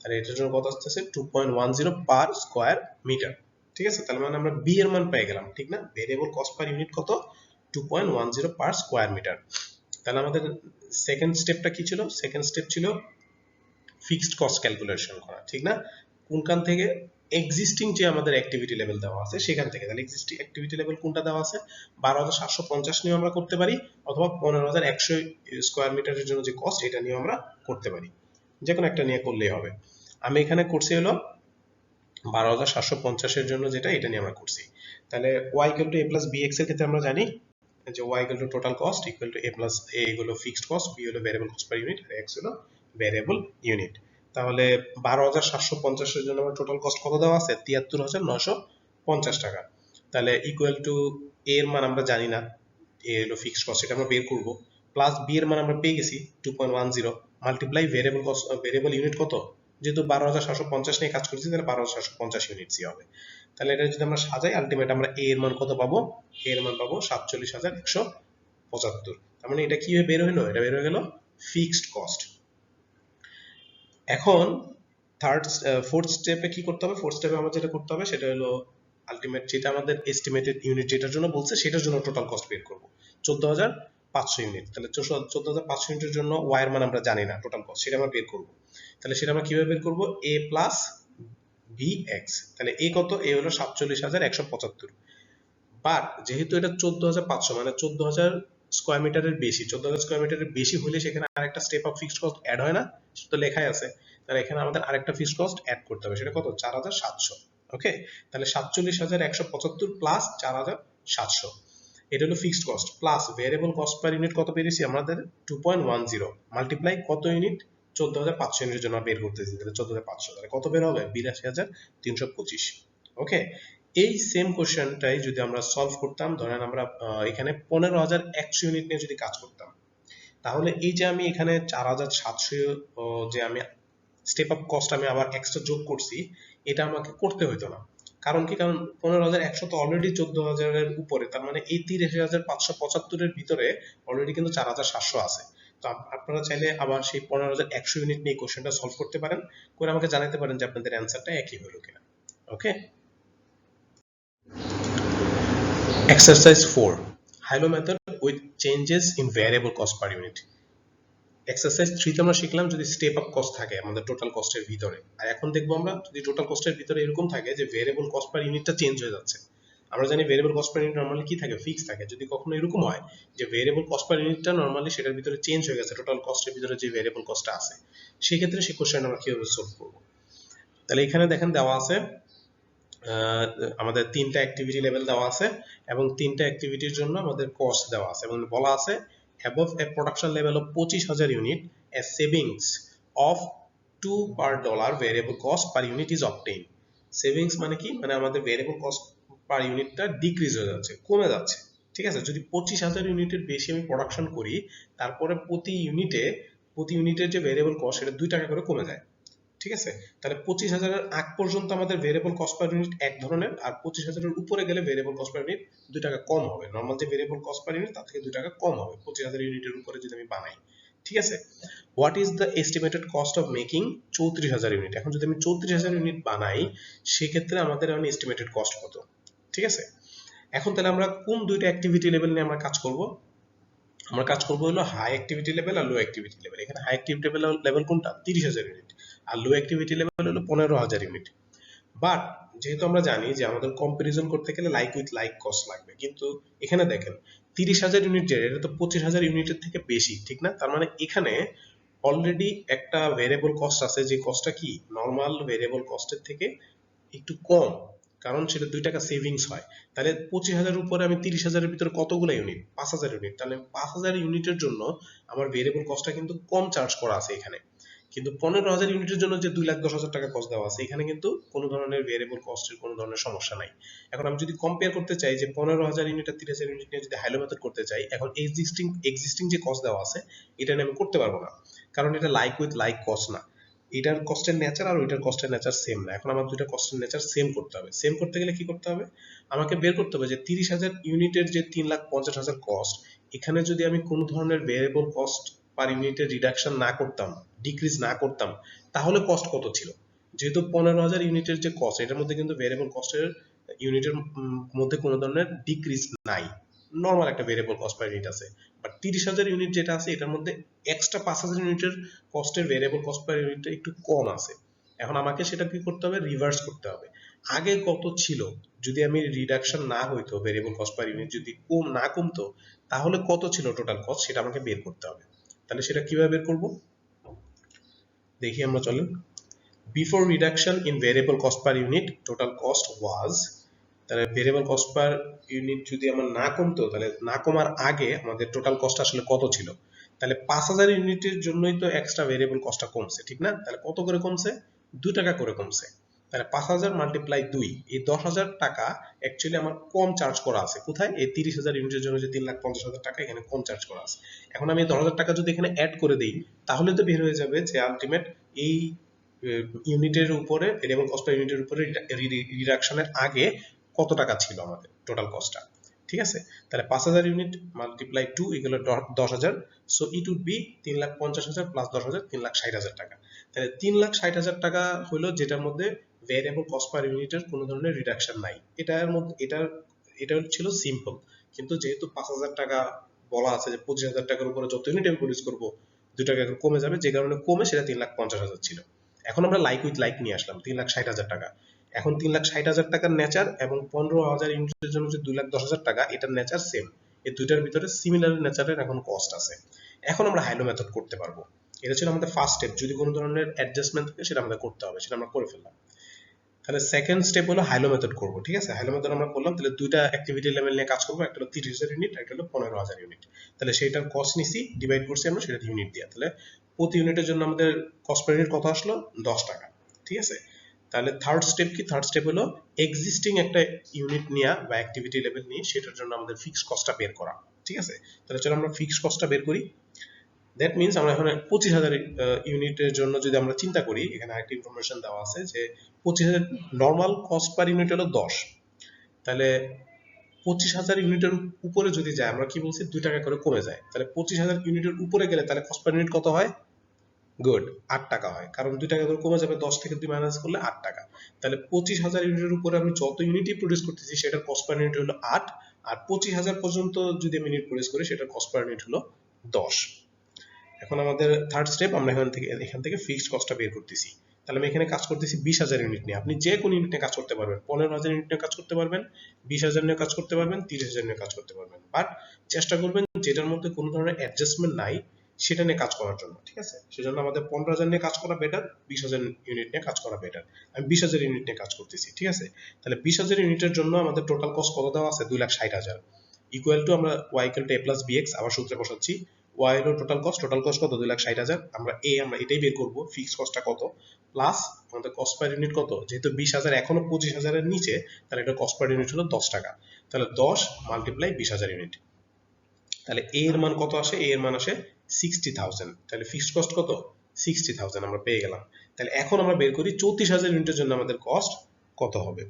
তাহলে এটার জন্য কত আসতেছে? 2.10 পার স্কয়ার মিটার। ঠিক আছে, তাহলে মানে আমরা বি এর মান পেয়ে গেলাম, ঠিক না? ভেরিয়েবল কস্ট পার ইউনিট কত? 2.10 পার স্কয়ার মিটার। তাহলে আমাদের সেকেন্ড স্টেপটা কি ছিল? সেকেন্ড স্টেপ ছিল ফিক্সড কস্ট ক্যালকুলেশন করা, ঠিক না? কোনখান থেকে? এক্সিস্টিং যে আমাদের অ্যাক্টিভিটি লেভেল দেওয়া আছে সেখান থেকে। তাহলে এক্সিস্টিং অ্যাক্টিভিটি লেভেল কোনটা দেওয়া আছে? 12,750 নিয়ে আমরা করতে পারি, অথবা 15,100 স্কয়ার মিটারের জন্য যে কস্ট এটা নিয়ে আমরা করতে পারি। যে কোনো একটা নিয়ে করলেই হবে। আমি এখানে করছি হলো 12,750 এর জন্য যেটা, এটা নিয়ে আমরা করছি। তাহলে y = a + bx এর ক্ষেত্রে আমরা জানি যে y = total cost = a + a হলো ফিক্সড কস্ট, b হলো ভ্যারিয়েবল কস্ট পার ইউনিট, আর x হলো ভ্যারিয়েবল ইউনিট। তাহলে 12,750 এর জন্য আমার টোটাল কস্ট কত দেওয়া আছে? 73,950। 50 টাকা। তাহলে ইকুয়াল টু এ এর মান আমরা জানি না, এ হলো ফিক্সড কস্ট, এটা আমরা বের করব, প্লাস বি এর মান আমরা পেয়ে গেছি 2.10, multiply variable cost, variable unit কত, যেহেতু 12,750 নিয়ে কাজ করছি তাহলে 12,750 ইউনিটসই হবে। তাহলে এটা যদি আমরা সাজাই আলটিমেট আমরা এ এর মান কত পাবো, এ এর মান পাবো 47,175। তার মানে এটা কি বের হলো, এটা বের হয়ে গেল ফিক্সড কস্ট। এখন ফোর্থ স্টেপে কি করতে হবে, ফোর্থ স্টেপে আমাদের যেটা করতে হবে সেটা হলো আলটিমেট যেটা আমাদের এস্টিমেটেড ইউনিট যেটার জন্য বলছে সেটার জন্য টোটাল কস্ট বের করব 14,500 ইউনিট। তাহলে 14,500 ইউনিটের জন্য ওয়াই এর মান আমরা জানি না, টোটাল কস্ট সেটা আমরা বের করব। তাহলে সেটা আমরা কিভাবে বের করব, এ প্লাস বি এক্স। তাহলে এ কত, এ হলো 47,175, বাট যেহেতু এটা 14,500 মানে 14,000 স্কয়ার মিটারের বেশি, 14,000 স্কয়ার মিটারের বেশি হলে সেখানে আরেকটা step of fixed cost add হয় না, সেটা তো লেখাই আছে। তাহলে এখানে আমাদের আরেকটা ফিক্সড কস্ট অ্যাড করতে হবে, সেটা কত, 4,700। ওকে, তাহলে 47,175 প্লাস 4,700, এটা হলো fixed cost, plus variable cost per unit কত পেয়েছি আমাদের 2.10, মাল্টিপ্লাই কত ইউনিট, 14,500 ইউনিটের জন্য বের করতেছি, তাহলে 14,500, তাহলে কত বের হবে, 82,325। ওকে, এই সেম কোশ্চেনটাই যদি আমরা সলভ করতাম, ধরেন আমরা এখানে 15,100 ইউনিট নিয়ে যদি কাজ করতাম, তাহলে এই যে আমি এখানে 4,700 যে আমি স্টেপ আপ কস্ট আমি আবার এক্সট্রা যোগ করছি, এটা আমাকে করতে হইতো না। কারণ কি, কারণ 15,100 তো অলরেডি 14,000 এর উপরে, তার মানে এই 30,575 এর ভিতরে অলরেডি কিন্তু 4,700 আছে। তো আপনারা চাইলে আবার সেই 15,100 ইউনিট নিয়ে কোশ্চেনটা সলভ করতে পারেন, করে আমাকে জানাতে পারেন যে আপনাদের অ্যান্সারটা একই হলো কিনা। Okay, exercise 4, high low method with changes in variable cost per unit. Exercise 3 তে আমরা শিখলাম যদি স্টেপ আপ কস্ট থাকে আমাদের টোটাল কস্টের ভিতরে, আর এখন দেখবো আমরা যদি টোটাল কস্টের ভিতরে এরকম থাকে যে ভেরিয়েবল কস্ট পার ইউনিটটা চেঞ্জ হয়ে যাচ্ছে। আমরা জানি variable cost per unit normally কি থাকে, ফিক্স থাকে। যদি কখনো এরকম হয় যে ভেরিয়েবল কস্ট পার ইউনিটটা নরমালি সেটার ভিতরে চেঞ্জ হয়ে গেছে টোটাল কস্টের ভিতরে যে ভেরিয়েবল কস্টটা আছে, সেই ক্ষেত্রে সেই কোশ্চেনটা আমরা কিভাবে সলভ করব। তাহলে এখানে দেখেন দেওয়া আছে আমাদের 3টা অ্যাক্টিভিটি লেভেল দেওয়া আছে এবং 3টা অ্যাক্টিভিটির জন্য আমাদের কস্ট দেওয়া আছে এবং বলা আছে above a production level of 25,000 unit a savings of 2 per dollar variable cost per unit is obtained। Savings মানে কি, মানে আমাদের ভেরিয়েবল কস্ট পার ইউনিটটা ডিক্রিজ হয়ে যাচ্ছে, কমে যাচ্ছে। ঠিক আছে, যদি 25,000 ইউনিটের বেশি আমি প্রোডাকশন করি, তারপরে প্রতি ইউনিটের যে ভেরিয়েবল কস্ট সেটা 2 টাকা করে কমে যায়। ঠিক আছে, তাহলে 25,000 এর আগ পর্যন্ত আমাদের ভেরিয়েবল কস্ট পার ইউনিট এক ধরনের, আর 25,000 এর উপরে গেলে ভেরিয়েবল কস্ট পার ইউনিট 2 টাকা কম হবে। নরমাল যে ভেরিয়েবল কস্ট পার ইউনিট তার থেকে 2 টাকা কম হবে 25,000 ইউনিটের উপরে যদি আমি বানাই। ঠিক আছে, what is the estimated cost of making 34,000 unit. এখন যদি আমি 34,000 ইউনিট বানাই সেক্ষেত্রে আমাদের এখন এস্টিমেটেড কস্ট কত। ঠিক আছে, এখন তাহলে আমরা কোন দুইটা অ্যাক্টিভিটি লেভেল নিয়ে আমরা কাজ করব, আমরা কাজ করবো হলো হাই অ্যাক্টিভিটি লেভেল আর লো অ্যাক্টিভিটি লেভেল। এখানে হাই অ্যাক্টিভিটি লেভেল কোনটা, 30,000 ইউনিট, আর লো অ্যাক্টিভিটি লেভেল হলো 15,000 ইউনিট। বাট যেহেতু আমরা জানি যে আমাদের কম্পারিজন করতে গেলে লাইক উইথ লাইক কস্ট লাগবে, কিন্তু এখানে দেখেন 30,000 ইউনিট যেটা, এটা তো 25,000 ইউনিটের থেকে বেশি, ঠিক না? তার মানে এখানে অলরেডি একটা ভেরিয়েবল কস্ট আছে যে কস্টটা কি নর্মাল ভেরিয়েবল কস্টের থেকে একটু কম, কারণ সেটা 2 টাকা সেভিংস হয়। তাহলে 25,000 উপরে আমি 30,000 এর ভিতরে কতগুলো ইউনিট, 5,000 ইউনিট, তাহলে 5,000 ইউনিটের জন্য আমার ভেরিয়েবল কস্টটা কিন্তু কম চার্জ করা আছে এখানে। কিন্তু 15,000 ইউনিটের জন্য যে 2,10,000 টাকা কস্ট দেওয়া আছে, এখানে কিন্তু কোনো ধরনের ভেরিয়েবল কস্টের কোনো ধরনের সমস্যা নাই। এখন আমি যদি কম্পেয়ার করতে চাই যে 15,000 ইউনিট আর 30,000 ইউনিট নিয়ে যদি হাইলো মেথড করতে চাই, এখন এক্সিস্টিং যে কস্ট দেওয়া আছে এটা নিয়ে আমি করতে পারবো না, কারণ এটা লাইক উইথ লাইক কস্ট না। এটার কস্টের নেচার আর ওইটার কস্টের নেচার সেম না। এখন আমার দুইটা কস্টের নেচার সেম করতে হবে। সেম করতে গেলে কি করতে হবে, আমাকে বের করতে হবে যে 30,000 ইউনিটের যে 3,50,000 কস্ট, এখানে যদি আমি কোনো ধরনের ভেরিয়েবল কস্ট পার ইউনিটের রিডাকশন না করতাম, ডিক্রিজ না করতাম, তাহলে কস্ট কত ছিল। যেহেতু 15,000 ইউনিটের যে কস্ট, এটার মধ্যে কিন্তু ভেরিয়েবল কস্টের ইউনিটের মধ্যে কোনো ধরনের ডিক্রিজ নাই, নর্মাল একটা ভেরিয়েবল কস্ট পার ইউনিট আছে। বাট 30,000 ইউনিট যেটা আছে এটার মধ্যে এক্সট্রা 5,000 ইউনিটের কস্টের ভেরিয়েবল কস্ট পার ইউনিটটা একটু কম আছে। এখন আমাকে সেটা কি করতে হবে, রিভার্স করতে হবে। আগে কত ছিল, যদি আমি রিডাকশন না হইতো ভেরিয়েবল কস্ট পার ইউনিট যদি না কমতো, তাহলে কত ছিল টোটাল কস্ট সেটা আমাকে বের করতে হবে। তাহলে সেটা কিভাবে বের করব, দেখি আমরা চলেন। Before reduction in variable cost per unit total cost was, তাহলে ভেরিয়েবল কস্ট পার ইউনিট যদি আমার না কমতো, তাহলে না কমার আগে আমাদের টোটাল কস্ট আসলে কত ছিল। তাহলে 5,000 ইউনিটের জন্যই তো এক্সট্রা ভেরিয়েবল কস্টটা কমছে, ঠিক না? তাহলে কত করে কমছে, 2 টাকা করে কমছে। তাহলে 5000 মাল্টিপ্লাই 2, এই 10,000 টাকা অ্যাকচুয়ালি আমার কম চার্জ করা আছে কোথায়, এই 30,000 ইউনিটের জন্য যে 3,50,000 টাকা এখানে কম চার্জ করা আছে। এখন আমি 10,000 টাকা যদি এখানে অ্যাড করে দেই তাহলে তো বের হয়ে যাবে যে আলটিমেট এই ইউনিটের উপরে ভেরিয়েবল কস্ট পার ইউনিটের উপরে রিডাকশনের আগে কত টাকা ছিল আমাদের টোটাল কস্টটা। ঠিক আছে, তাহলে 5000 unit multiply 2 equal 10,000, so it would be 3,50,000 plus 10,000 3,60,000 টাকা। তাহলে 3,60,000 টাকা হলো যেটার মধ্যে ভেরিয়েবল কস্ট পার ইউনিটের কোনো ধরনের রিডাকশন নাই। এটার মধ্যে এটা ছিল সিম্পল, কিন্তু যেহেতু 5,000 টাকা বলা আছে যে 25,000 টাকার উপরে যত ইউনিট আমি প্রডিউস করবো 2 টাকা করে কমে যাবে, যে কারণে কমে সেটা 3,50,000 ছিল। এখন আমরা লাইক উইথ লাইক নিয়ে আসলাম 3,60,000 টাকা। এখন 3,60,000 টাকার নেচার এবং 15,000 ইউনিটের জন্য যে 2,10,000 টাকা এটার নেচার সেম, এই দুইটার ভিতরে সিমিলার নেচারের এখন কস্ট আছে। এখন আমরা হাইলো মেথড করতে পারবো। এটা ছিল আমাদের ফার্স্ট স্টেপ, যদি কোনো ধরনের অ্যাডজাস্টমেন্ট থাকে সেটা আমাদের করতে হবে, সেটা আমরা করে ফেললাম। তাহলে সেকেন্ড স্টেপ হলো হাইলো মেথড করবো। ঠিক আছে, হাইলো মেথড আমরা করলাম, তাহলে দুইটা অ্যাক্টিভিটি লেভেল নিয়ে কাজ করবো, একটা হলো 30,000 ইউনিট, একটা হলো 15,000 ইউনিট। তাহলে সেটার কস্ট নিছি, ডিভাইড করছি আমরা সেটা ইউনিট দিয়ে। তাহলে প্রতি ইউনিটের জন্য আমাদের কস্ট পার ইউনিট কত আসলো, 10 টাকা। ঠিক আছে, তাহলে থার্ড স্টেপ কি, থার্ড স্টেপ হলো এক্সিস্টিং একটা ইউনিট নিয়ে বা অ্যাক্টিভিটি লেভেল নিয়ে সেটার জন্য আমাদের ফিক্সড কস্টটা বের করা। ঠিক আছে, তাহলে চলো আমরা ফিক্সড কস্টটা বের করি। দ্যাট মিনস আমরা এখন 25,000 ইউনিটের জন্য যদি আমরা চিন্তা করি, এখানে আরেকটা ইনফরমেশন দেওয়া আছে যে 25,000 নর্মাল কস্ট পার ইউনিট হলো 10, তাহলে 25,000 ইউনিটের উপরে যদি যায়, আমরা কি বলছি 2 টাকা করে কমে যায়, তাহলে 25,000 ইউনিটের উপরে গেলে তাহলে কস্ট পার ইউনিট কত হয়, গুড 8 টাকা হয়, কারণ 2 টাকা করে কমে যাবে, 10 থেকে 2 মাইনাস করলে 8 টাকা। তাহলে 25,000 ইউনিটের উপরে আমি যত ইউনিটই প্রডিউস করতেছি সেটার কস্ট পার ইউনিট হলো 8, আর 25,000 পর্যন্ত যদি আমি ইউনিট প্রডিউস করি সেটার কস্ট পার ইউনিট হলো 10। এখন আমাদের থার্ড স্টেপ, আমরা এখান থেকে ফিক্সড কস্টটা বের করতেছি। তাহলে আমি এখানে কাজ করতেছি 20,000 ইউনিট নিয়ে। আপনি যে কোনো ইউনিট নিয়ে কাজ করতে পারবেন, 15,000 ইউনিট নিয়ে কাজ করতে পারবেন, 20,000 নিয়ে কাজ করতে পারবেন, 30,000 নিয়ে কাজ করতে পারবেন, বাট চেষ্টা করবেন যেটার মধ্যে কোনো ধরনের অ্যাডজাস্টমেন্ট নাই সেটা নিয়ে কাজ করার জন্য। ঠিক আছে, সেজন্য আমাদের 15,000 নিয়ে কাজ করা বেটার, 20,000 ইউনিট নিয়ে কাজ করা বেটার। আমি 20,000 ইউনিট নিয়ে কাজ করতেছি। ঠিক আছে, তাহলে 20,000 ইউনিটের জন্য আমাদের টোটাল কস্ট কত দেওয়া আছে, 2,60,000 ইকুয়াল টু আমরা y equal to a plus bx, আবার সূত্রে বসাচ্ছি y হলো টোটাল কস্ট কত 2,60,000, আমরা এটাই বের করব ফিক্সড কস্টটা কত, প্লাস আমাদের কস্ট পার ইউনিট কত, যেহেতু 20,000 এখনো 25,000 এর নিচে, তাহলে এটা কস্ট পার ইউনিট হলো 10 টাকা। তাহলে 10 মাল্টিপ্লাই 20,000 ইউনিট, তাহলে a এর মান কত আসে, a এর মান আসে 60,000। তাহলে ফিক্সড কস্ট কত, 60,000 আমরা পেয়ে গেলাম। তাহলে এখন আমরা বের করি 34,000 ইউনিটের জন্য আমাদের কস্ট কত হবে।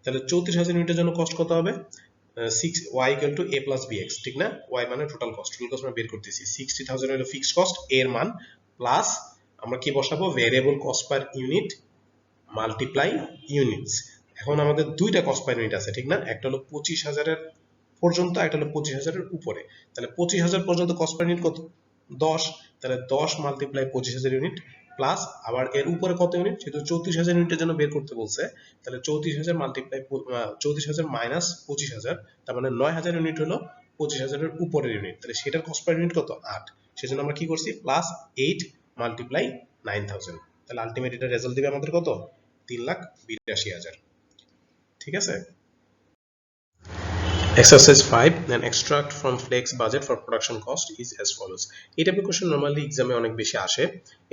তাহলে 34,000 ইউনিটের জন্য কস্ট কত হবে, 6y equal to a plus bx, ঠিক না, y মানে টোটাল কস্ট আমরা বের করতেছি, 60,000 হলো ফিক্সড কস্ট এর মান, প্লাস আমরা কি বসাবো, variable cost per unit multiply units. এখন আমাদের দুইটা কস্ট পার ইউনিট আছে, ঠিক না, একটা হলো 25,000 এর পর্যন্ত, একটা হলো 25,000 এর উপরে। তাহলে 25,000 পর্যন্ত কস্ট পার ইউনিট কত, 10, তাহলে 10 মাল্টিপ্লাই 25,000 ইউনিট, প্লাস আবার এর উপরে কত ইউনিট, যেহেতু 34,000 ইউনিটের জন্য বের করতে বলছে, তাহলে 34,000 মাল্টিপ্লাই 34,000 মাইনাস 25,000, তার মানে 9,000 ইউনিট হলো 25,000 এর উপরের ইউনিট, তাহলে সেটার কস্ট পার ইউনিট কত, 8। সেজন্য আমরা কি করছি, প্লাস 8 মাল্টিপ্লাই 9,000, তাহলে আলটিমেট এটা রেজাল্ট দিবে আমাদের কত, 3,82,000। ঠিক আছে, Exercise 5, an extract from flex budget for production cost is as follows. এই টাইপের কোশ্চেন নরমালি এক্সামে অনেক বেশি আসে।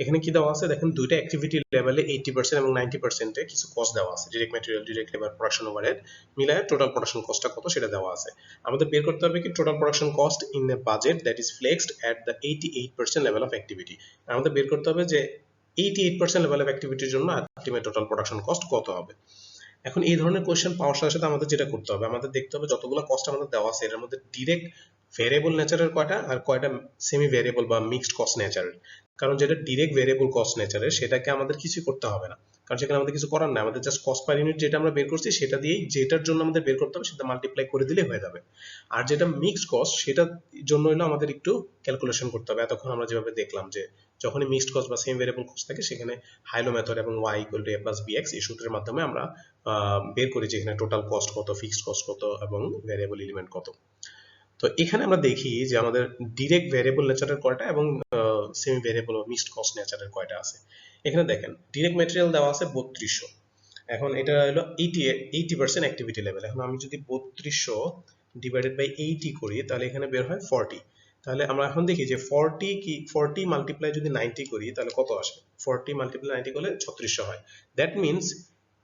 এখানে কি দেওয়া আছে দেখেন, দুইটা অ্যাক্টিভিটি লেভেলে 80% এবং 90% এ কিছু কস্ট দেওয়া আছে, direct material, direct labour, production overhead মিলায় টোটাল প্রোডাকশন কস্টটা কত সেটা দেওয়া আছে। আমাদের বের করতে হবে কি total production cost in a budget that is flexed at the 88% level of activity. আমাদের বের করতে হবে যে 88% লেভেল অফ অ্যাক্টিভিটির জন্য আলটিমেট টোটাল প্রোডাকশন কস্ট কত হবে। এখন এই ধরনের কোশ্চেন পাওয়ার সাথে সাথে আমাদের যেটা করতে হবে, আমাদের দেখতে হবে যতগুলো কস্ট আমাদের দেওয়া আছে এর মধ্যে ডিরেক্ট ভেরিয়েবল নেচারের কয়টা আর কয়টা সেমি ভেরিয়েবল বা মিক্সড কস্ট নেচারের। কারণ যেটা ডিরেক্ট ভেরিয়েবল কস্ট নেচারের সেটাকে আমাদের কিছু করতে হবে না, কারণ সেখানে আমাদের কিছু করার নাই, আমাদের জাস্ট কস্ট পার ইউনিট যেটা আমরা বের করছি সেটা দিয়েই যেটার জন্য আমাদের বের করতে হবে সেটা মাল্টিপ্লাই করে দিলে হয়ে যাবে। আর যেটা মিক্সড কস্ট সেটার জন্য হলো আমাদের একটু ক্যালকুলেশন করতে হবে। এতক্ষণ আমরা যেভাবে দেখলাম যে যখনই মিক্সড কস্ট বা সেম ভেরিয়েবল কস্ট থাকে সেখানে হাইলো মেথড এবং y equal to a plus bx এই সূত্রের মাধ্যমে আমরা বের করি যে এখানে টোটাল কস্ট কত, ফিক্সড কস্ট কত এবং ভেরিয়েবল এলিমেন্ট কত। তো এখানে আমরা দেখি যে আমাদের ডিরেক্ট ভেরিয়েবল নেচারের কয়টা এবং সেমি ভেরিয়েবল ও মিক্সড কস্ট নেচারের কয়টা আছে। এখানে দেখেন ডিরেক্ট ম্যাটেরিয়াল দেওয়া আছে 3200। এখন এটা হলো 80% অ্যাক্টিভিটি লেভেল। এখন আমি যদি 3200 ডিভাইডেড বাই 80 করি তাহলে এখানে বের হয় 40। তাহলে আমরা এখন দেখি যে 40 মাল্টিপ্লাই যদি 90 করি তাহলে কত আসে, 40 মাল্টিপ্লাই 90 করলে 3600 হয়। দ্যাট মিনস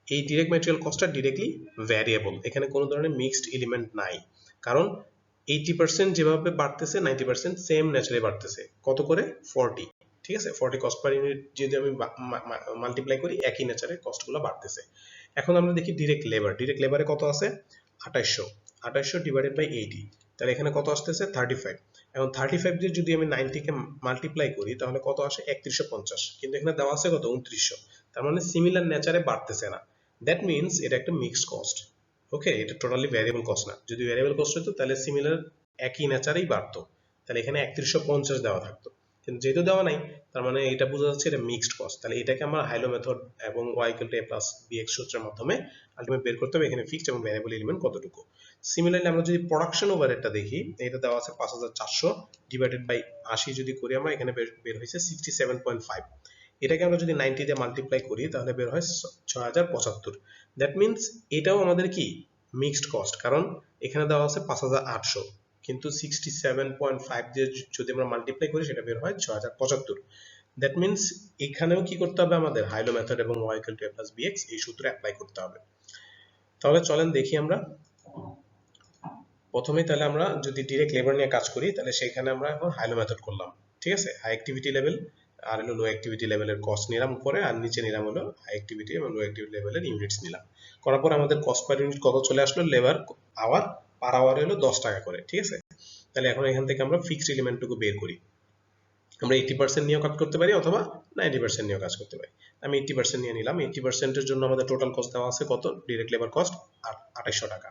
এই ডিরেক্ট ম্যাটেরিয়াল কস্টটা ডিরেক্টলি ভ্যারিয়েবল, এখানে কোনো ধরনের মিক্সড এলিমেন্ট নাই, কারণ 80% যেভাবে বাড়তেছে 90% সেম ন্যাচারালি বাড়তেছে। কত করে? 40, ঠিক আছে? 40 কস্ট পার ইউনিট যদি আমি মাল্টিপ্লাই করি একই নেচারে কস্টগুলো বাড়তেছে। এখন আমরা দেখি ডিরেক্ট লেবার। ডিরেক্ট লেবারে কত আছে? 2800 ডিভাইডেড বাই 80, তাহলে এখানে কত আসতেছে? 35। এখন 35 দিয়ে যদি আমি 90 কে মাল্টিপ্লাই করি তাহলে কত আসে? 3150, কিন্তু এখানে দেওয়া আছে কত? 2900। তার মানে সিমিলার নেচারে বাড়তেছে না, দ্যাট মিনস এটা একটা মিক্সড কস্ট। ওকে, এটা টোটালি ভ্যারিয়েবল কস্ট না। যদি ভ্যারিয়েবল কস্ট হতো তাহলে সিমিলার একই নেচারেই বাড়তো, তাহলে এখানে 3150 দেওয়া থাকতো, কিন্তু যেহেতু দেওয়া নাই তার মানে এটা বোঝা যাচ্ছে এটা মিক্সড কস্ট। তাহলে এটাকে আমরা হাইলো মেথড এবং y = a + bx সূত্রের মাধ্যমে আলটিমেট বের করতে হবে এখানে ফিক্সড এবং ভ্যারিয়েবল এলিমেন্ট কতটুকু। সিমিলারলি আমরা যদি প্রোডাকশন ওভারহেডটা দেখি, এটা দেওয়া আছে 5400 ডিভাইডেড বাই 80 যদি করি আমরা, এখানে বের হয়েছে 67.5। এটাকে আমরা যদি 90 দিয়ে মাল্টিপ্লাই করি তাহলে বের হয় 6075। দ্যাট মিনস এটাও আমাদের কি? মিক্সড কস্ট, কারণ এখানে দেওয়া আছে 5800, কিন্তু 67.5 দিয়ে যদি আমরা মাল্টিপ্লাই করি সেটা বের হয় 6075। দ্যাট মিনস এখানেও কি করতে হবে? আমাদের হাইলো মেথড এবং y = a + bx এই সূত্র অ্যাপ্লাই করতে হবে। তাহলে চলেন দেখি আমরা প্রথমে, তাহলে আমরা যদি ডিরেক্ট লেবার নিয়ে কাজ করি তাহলে সেখানে আমরা এখন হাইলো মেথড করলাম, ঠিক আছে? হাই অ্যাক্টিভিটি লেভেল আর হলো লো অ্যাক্টিভিটি লেভেলের কস্ট নিলাম উপরে, আর নিচে নিলাম হলো হাই অ্যাক্টিভিটি এবং লো অ্যাক্টিভিটি লেভেলের ইউনিটস নিলাম। করার পর আমাদের কস্ট পার ইউনিট কত চলে আসলো? লেবার আওয়ার পার আওয়ার হলো 10 টাকা করে, ঠিক আছে? তাহলে এখন এখান থেকে আমরা ফিক্সড এলিমেন্টটুকু বের করি। আমরা 80% নিয়েও কাজ করতে পারি অথবা 90% নিয়েও কাজ করতে পারি। আমি 80% নিয়ে নিলাম। 80% এর জন্য আমাদের টোটাল কস্ট দেওয়া আছে কত? ডিরেক্ট লেবার কস্ট 2800 টাকা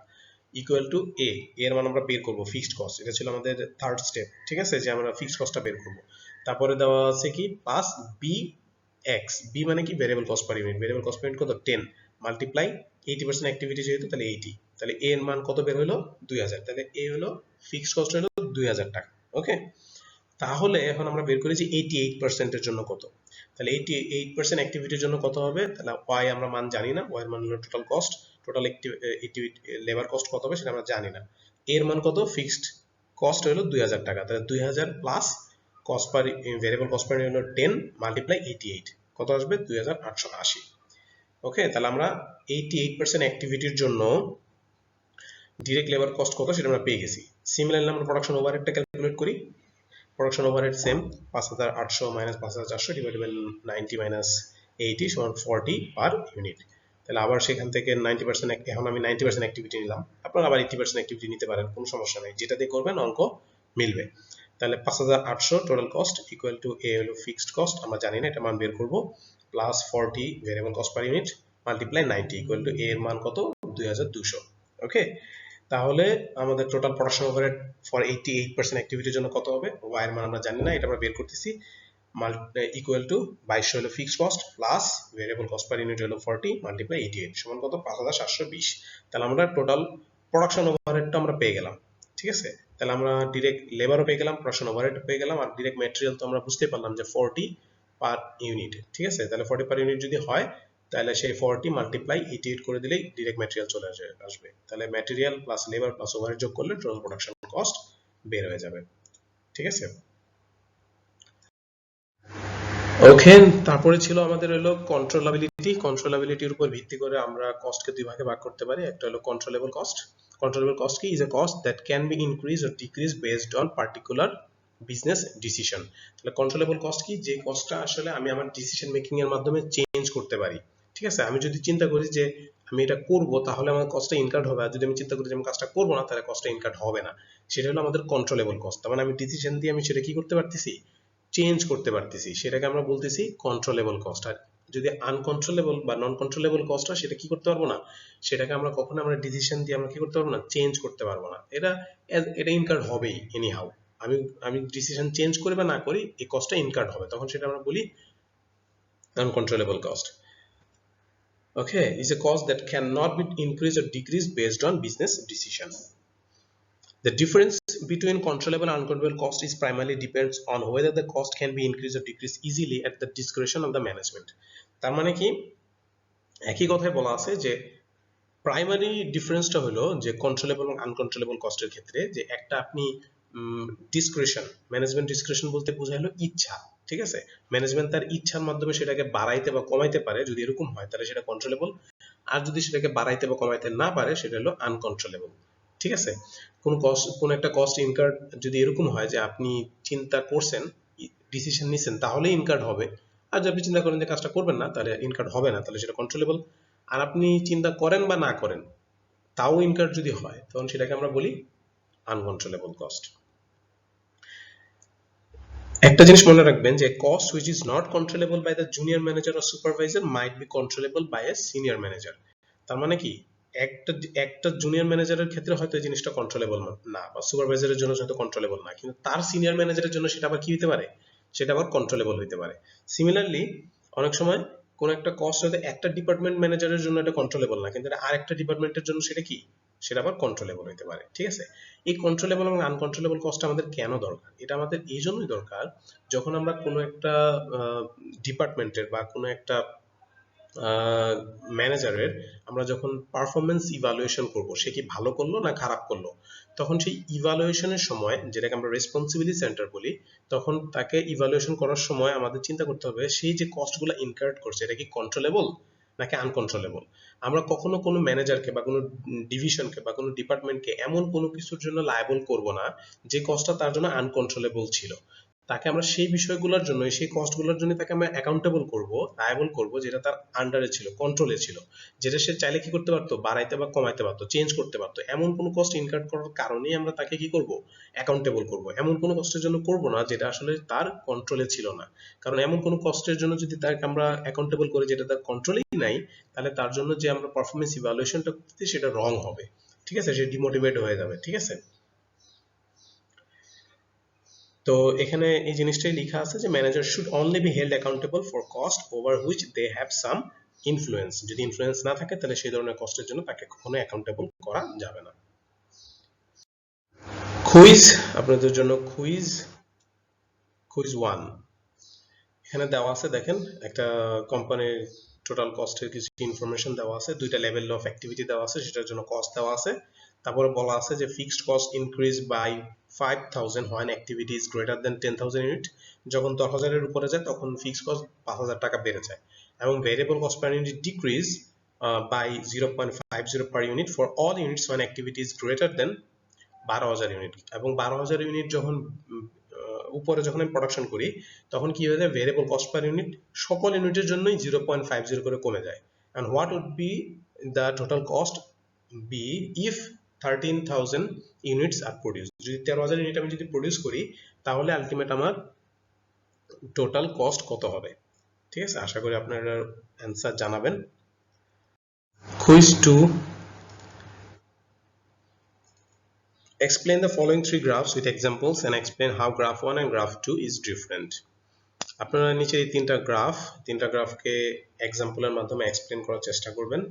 ইকুয়াল টু এ, এর মান আমরা বের করব ফিক্সড কস্ট। এটা ছিল আমাদের থার্ড স্টেপ, ঠিক আছে, যে আমরা ফিক্সড কস্টটা বের করব। তারপরে দেওয়া আছে কি? প্লাস বি এক্স, বি মানে কি? Variable cost per unit. Variable cost per unit কত? 10 মাল্টিপ্লাই 80% অ্যাক্টিভিটি যেহেতু, তাহলে 80, তাহলে এ এর মান কত বের হলো? 2000। তাহলে এ হলো ফিক্সড কস্ট হলো 2000 টাকা। ওকে, তাহলে এখন আমরা বের করি যে 88% এর জন্য কত। তাহলে 88% অ্যাক্টিভিটির জন্য কত হবে? তাহলে y আমরা মান জানি না, y এর মান হলো total cost, total activity labour cost কত হবে সেটা আমরা জানি না। এর মান কত? ফিক্সড কস্ট হলো 2000 টাকা, তাহলে 2000 plus cost per variable cost পার হলো 10 মাল্টিপ্লাই 88, কত আসবে? 2880। ওকে, তাহলে আমরা 88% অ্যাক্টিভিটির জন্য ডিরেক্ট লেবার কস্ট কত সেটা আমরা পেয়ে গেছি। সিমিলারলি আমরা প্রোডাকশন ওভারহেডটা ক্যালকুলেট করি। Production overhead same, 5800 minus 5400 divided by 90 minus 80 সমান 40 পার ইউনিট। তাহলে আবার সেখান থেকে 90%, এখন আমি 90% অ্যাক্টিভিটি নিলাম, আপনারা আবার 80% অ্যাক্টিভিটি নিতে পারেন, কোনো সমস্যা নেই, যেটা দিয়ে করবেন অঙ্ক মিলবে। তাহলে 5800 টোটাল কস্ট ইকুয়াল টু এ হলো ফিক্সড কস্ট, আমরা জানি না, এটা মান বের করব, plus 40 variable cost per unit multiply 90 equal to এ এর মান কত? 2200। ওকে, তাহলে আমাদের টোটাল প্রোডাকশন ওভারহেড ফর 88% অ্যাক্টিভিটির জন্য কত হবে? y এর মান আমরা জানি না, এটা আমরা বের করতেছি, ইকুয়াল টু 2200 হলো fixed cost plus variable cost per unit হলো 40 মাল্টিপ্লাই 88 সমান কত? 5720। তাহলে আমরা টোটাল প্রোডাকশন ওভারহেডটা আমরা পেয়ে গেলাম, ঠিক আছে? তাহলে আমরা ডিরেক্ট লেবারও পেয়ে গেলাম, প্রোডাকশন ওভারহেড পেয়ে গেলাম, আর ডিরেক্ট ম্যাটেরিয়াল তো আমরা বুঝতে পারলাম যে 40 পার ইউনিট, ঠিক আছে? তাহলে 40 পার ইউনিট যদি হয় তাহলে সেই 40 মাল্টিপ্লাই 88 করে দিলেই ডিরেক্ট ম্যাটেরিয়াল চলে আসবে। তাহলে material plus labour plus overhead যোগ করলে টোটাল প্রোডাকশন কস্ট বের হয়ে যাবে, ঠিক আছে? ওকে, তারপরে ছিল আমাদের হলো কন্ট্রোলাবিলিটি। কন্ট্রোলাবিলিটির উপর ভিত্তি করে আমরা কস্টকে দুই ভাগে ভাগ করতে পারি। একটা হলো কন্ট্রোলেবল কস্ট। কন্ট্রোলেবল কস্ট কি? Is a cost that can be increase or decrease based on particular business decision. তাহলে কন্ট্রোলেবল কস্ট কি? যে কস্টটা আসলে আমি আমার ডিসিশন মেকিং এর মাধ্যমে চেঞ্জ করতে পারি, ঠিক আছে? আমি যদি চিন্তা করি যে আমি এটা করব তাহলে আমার কস্টটা ইনকার্ড হবে, আর যদি আমি চিন্তা করি যে আমি কাজটা করব না তাহলে কস্টটা ইনকার্ড হবে না, সেটা হলো আমাদের কন্ট্রোলেবল কস্ট। তার মানে আমি ডিসিশন দিয়ে আমি সেটা কি করতে পারতেছি? চেঞ্জ করতে পারতেছি, সেটাকে আমরা বলতেছি কন্ট্রোলেবল কস্ট। আর যদি আনকন্ট্রোলেবল বা নন কন্ট্রোলেবল কস্ট হয় সেটা কি করতে পারবো না, সেটাকে আমরা কখনো আমরা ডিসিশন দিয়ে আমরা কি করতে পারবো না? চেঞ্জ করতে পারবো না। এটা এটা ইনকার্ড হবেই এনি হাউ, আমি আমি ডিসিশন চেঞ্জ করি বা না করি এই কস্টটা ইনকার্ড হবে, তখন সেটা আমরা বলি uncontrollable cost. Okay, is a cost that can not B increase or decrease based on business decision. The difference between controllable and uncontrollable cost is primarily depends on whether the cost can be increased or decreased easily at the discretion of the management. তার মানে কি? একই কথাই বলা আছে যে প্রাইমারি ডিফারেন্সটা হলো যে কন্ট্রোলেবল এবং আনকন্ট্রোলেবল কস্টের ক্ষেত্রে যে একটা আপনি ডিসক্রিশন, ম্যানেজমেন্ট ডিসক্রিশন বলতে বোঝায় হলো ইচ্ছা, ঠিক আছে? ম্যানেজমেন্ট তার ইচ্ছার মাধ্যমে সেটাকে বাড়াইতে বা কমাইতে পারে, যদি এরকম হয় তাহলে সেটা কন্ট্রোলেবল। আর যদি সেটাকে বাড়াইতে বা কমাইতে না পারে সেটা হলো আনকন্ট্রোলেবল। ঠিক আছে, কোন একটা কস্ট ইনকার যদি এরকম হয় যে আপনি চিন্তা করছেন, ডিসিশন নিছেন, তাহলে ইনকার হবে। আর যদি আপনি চিন্তা করেন যে কাজটা করবেন না, তাহলে ইনকার হবে না, তাহলে সেটা কন্ট্রোলেবল। আর আপনি চিন্তা করেন বা না করেন তাও ইনকার যদি হয়, তখন সেটাকে আমরা বলি আনকন্ট্রোলেবল কস্ট। একটা জিনিস মনে রাখবেন যে cost which is not controllable by the junior manager or supervisor might be controllable by a senior manager। তার মানে কি, একটা একটা জুনিয়র ম্যানেজারের ক্ষেত্রে হয়তো এই জিনিসটা কন্ট্রোলেবল না, বা সুপারভাইজারের জন্য হয়তো কন্ট্রোলেবল না, কিন্তু তার সিনিয়র ম্যানেজারের জন্য সেটা আবার কি হতে পারে, সেটা আবার কন্ট্রোলেবল হতে পারে। সিমিলারলি অনেক সময় কোন একটা কস্ট হয়তো একটা ডিপার্টমেন্ট ম্যানেজারের জন্য এটা কন্ট্রোলেবল না, কিন্তু আরেকটা ডিপার্টমেন্টের জন্য সেটা কি, সেটা আবার কন্ট্রোলেবল হতে পারে। ঠিক আছে, এই কন্ট্রোলেবল এবং আনকন্ট্রোলেবল কস্ট আমাদের কেন দরকার? এটা আমাদের এই জন্যই দরকার, যখন আমরা কোনো একটা ডিপার্টমেন্টের বা কোনো একটা ম্যানেজারের আমরা যখন পারফরমেন্স ইভালুয়েশন করব, সে কি ভালো করলো না খারাপ করলো, তখন সেই ইভালুয়েশনের সময়, যেটাকে আমরা রেসপন্সিবিলিটি সেন্টার বলি, তখন তাকে ইভালুয়েশন করার সময় আমাদের চিন্তা করতে হবে সেই যে কস্টগুলো ইনকার্ড করছে এটা কি কন্ট্রোলেবল নাকি আনকন্ট্রোলেবল। আমরা কখনো কোনো ম্যানেজারকে বা কোনো ডিভিশনকে বা কোনো ডিপার্টমেন্টকে এমন কোনো কিছুর জন্য লায়াবল করব না যে কস্টটা তার জন্য আনকন্ট্রোলেবল ছিল। তাকে আমরা সেই বিষয়গুলোর জন্য, সেই কস্টগুলোর জন্য তাকে আমরা অ্যাকাউন্টেবল করব, লায়াবল করব, যেটা তার আন্ডারে ছিল, কন্ট্রোলে ছিল, যেটা সে চাইলে কি করতে পারতো, বাড়াইতে বা কমাইতে পারতো, চেঞ্জ করতে পারতো। এমন কোনো কস্ট ইনকার করার কারণেই আমরা তাকে কি করব, অ্যাকাউন্টেবল করব। এমন কোনো কষ্টের জন্য করব না যেটা আসলে তার কন্ট্রোলে ছিল না। কারণ এমন কোনো কষ্টের জন্য যদি তাকে আমরা অ্যাকাউন্টেবল করি যেটা তার কন্ট্রোলেই নাই, তাহলে তার জন্য যে আমরা পারফরমেন্স ইভ্যালুয়েশনটা করতেছি সেটা রং হবে। ঠিক আছে, সে ডিমোটিভেট হয়ে যাবে। ঠিক আছে, তো এখানে এই জিনিসটাই লেখা আছে যে manager should only be held accountable for cost over which they have some influence. যদি ইনফ্লুয়েন্স না থাকে তাহলে সেই ধরনের কষ্টের জন্য তাকে কখনো অ্যাকাউন্টেবল করা যাবে না। কুইজ, আপনাদের জন্য কুইজ 1। এখানে দেওয়া আছে, দেখেন একটা কোম্পানির টোটাল কস্টের কিছু ইনফরমেশন দেওয়া আছে, দুইটা লেভেল অফ অ্যাক্টিভিটি দেওয়া আছে, সেটার জন্য কস্ট দেওয়া আছে। তারপরে বলা আছে যে fixed cost increase by 5000 when activity is greater than 10,000 unit. যখন 10,000 এর উপরে যায় তখন ফিক্সড কস্ট 5,000 টাকা বেড়ে যায়। এবং variable cost per unit decrease by 0.50 per unit for all units when activity is greater than 12,000 unit. এবং 12,000 ইউনিট যখন উপরে যখন আমি প্রোডাকশন করি তখন কি হয়ে যায়, ভেরিয়েবল কস্ট পার ইউনিট সকল ইউনিটের জন্যই 0.50 করে কমে যায়। and what would be the total cost be if 13,000 units are produced? যদি 13,000 ইউনিট আমি যদি প্রডিউস করি তাহলে আলটিমেট আমার টোটাল কস্ট কত হবে। ঠিক আছে, আশা করি আপনারা অ্যান্সার জানাবেন। Quiz 2, explain the following 3 graphs with examples and explain how graph 1 and graph 2 is different। আপনারা নিচে এই তিনটা গ্রাফকে এক্সাম্পলের মাধ্যমে এক্সপ্লেন করার চেষ্টা করবেন,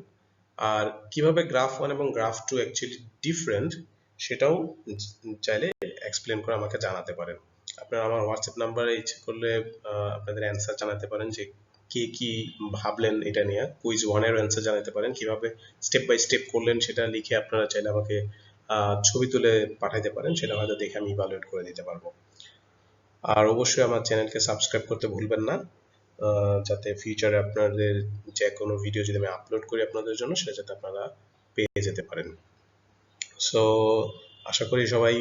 আর কিভাবে গ্রাফ 1 এবং গ্রাফ 2 অ্যাকচুয়ালি ডিফারেন্ট সেটাও চাইলে এক্সপ্লেন করে আমাকে জানাতে পারেন। আপনারা আমার হোয়াটসঅ্যাপ নাম্বারে ইচ্ছে করলে আপনাদের অ্যান্সার জানাতে পারেন যে কে কি ভাবলেন এটা নিয়ে। কুইজ 1 এর অ্যান্সার জানাতে পারেন, কিভাবে স্টেপ বাই স্টেপ করলেন সেটা লিখে আপনারা চাইলে আমাকে ছবি তুলে পাঠাইতে পারেন, সেটা হয়তো দেখে আমি ইভালুয়েট করে দিতে পারবো। আর অবশ্যই আমার চ্যানেলকে সাবস্ক্রাইব করতে ভুলবেন না, যাতে ফিউচারে আপনাদের যে কোনো ভিডিও যদি আমি আপলোড করি আপনাদের জন্য সেটা যাতে আপনারা পেয়ে যেতে পারেন। সো আশা করি সবাই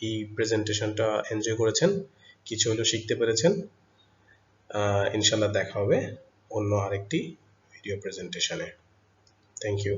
এই প্রেজেন্টেশনটা এনজয় করেছেন, কিছু হলেও শিখতে পেরেছেন। ইনশাল্লাহ দেখা হবে অন্য আরেকটি ভিডিও প্রেজেন্টেশনে। Thank you.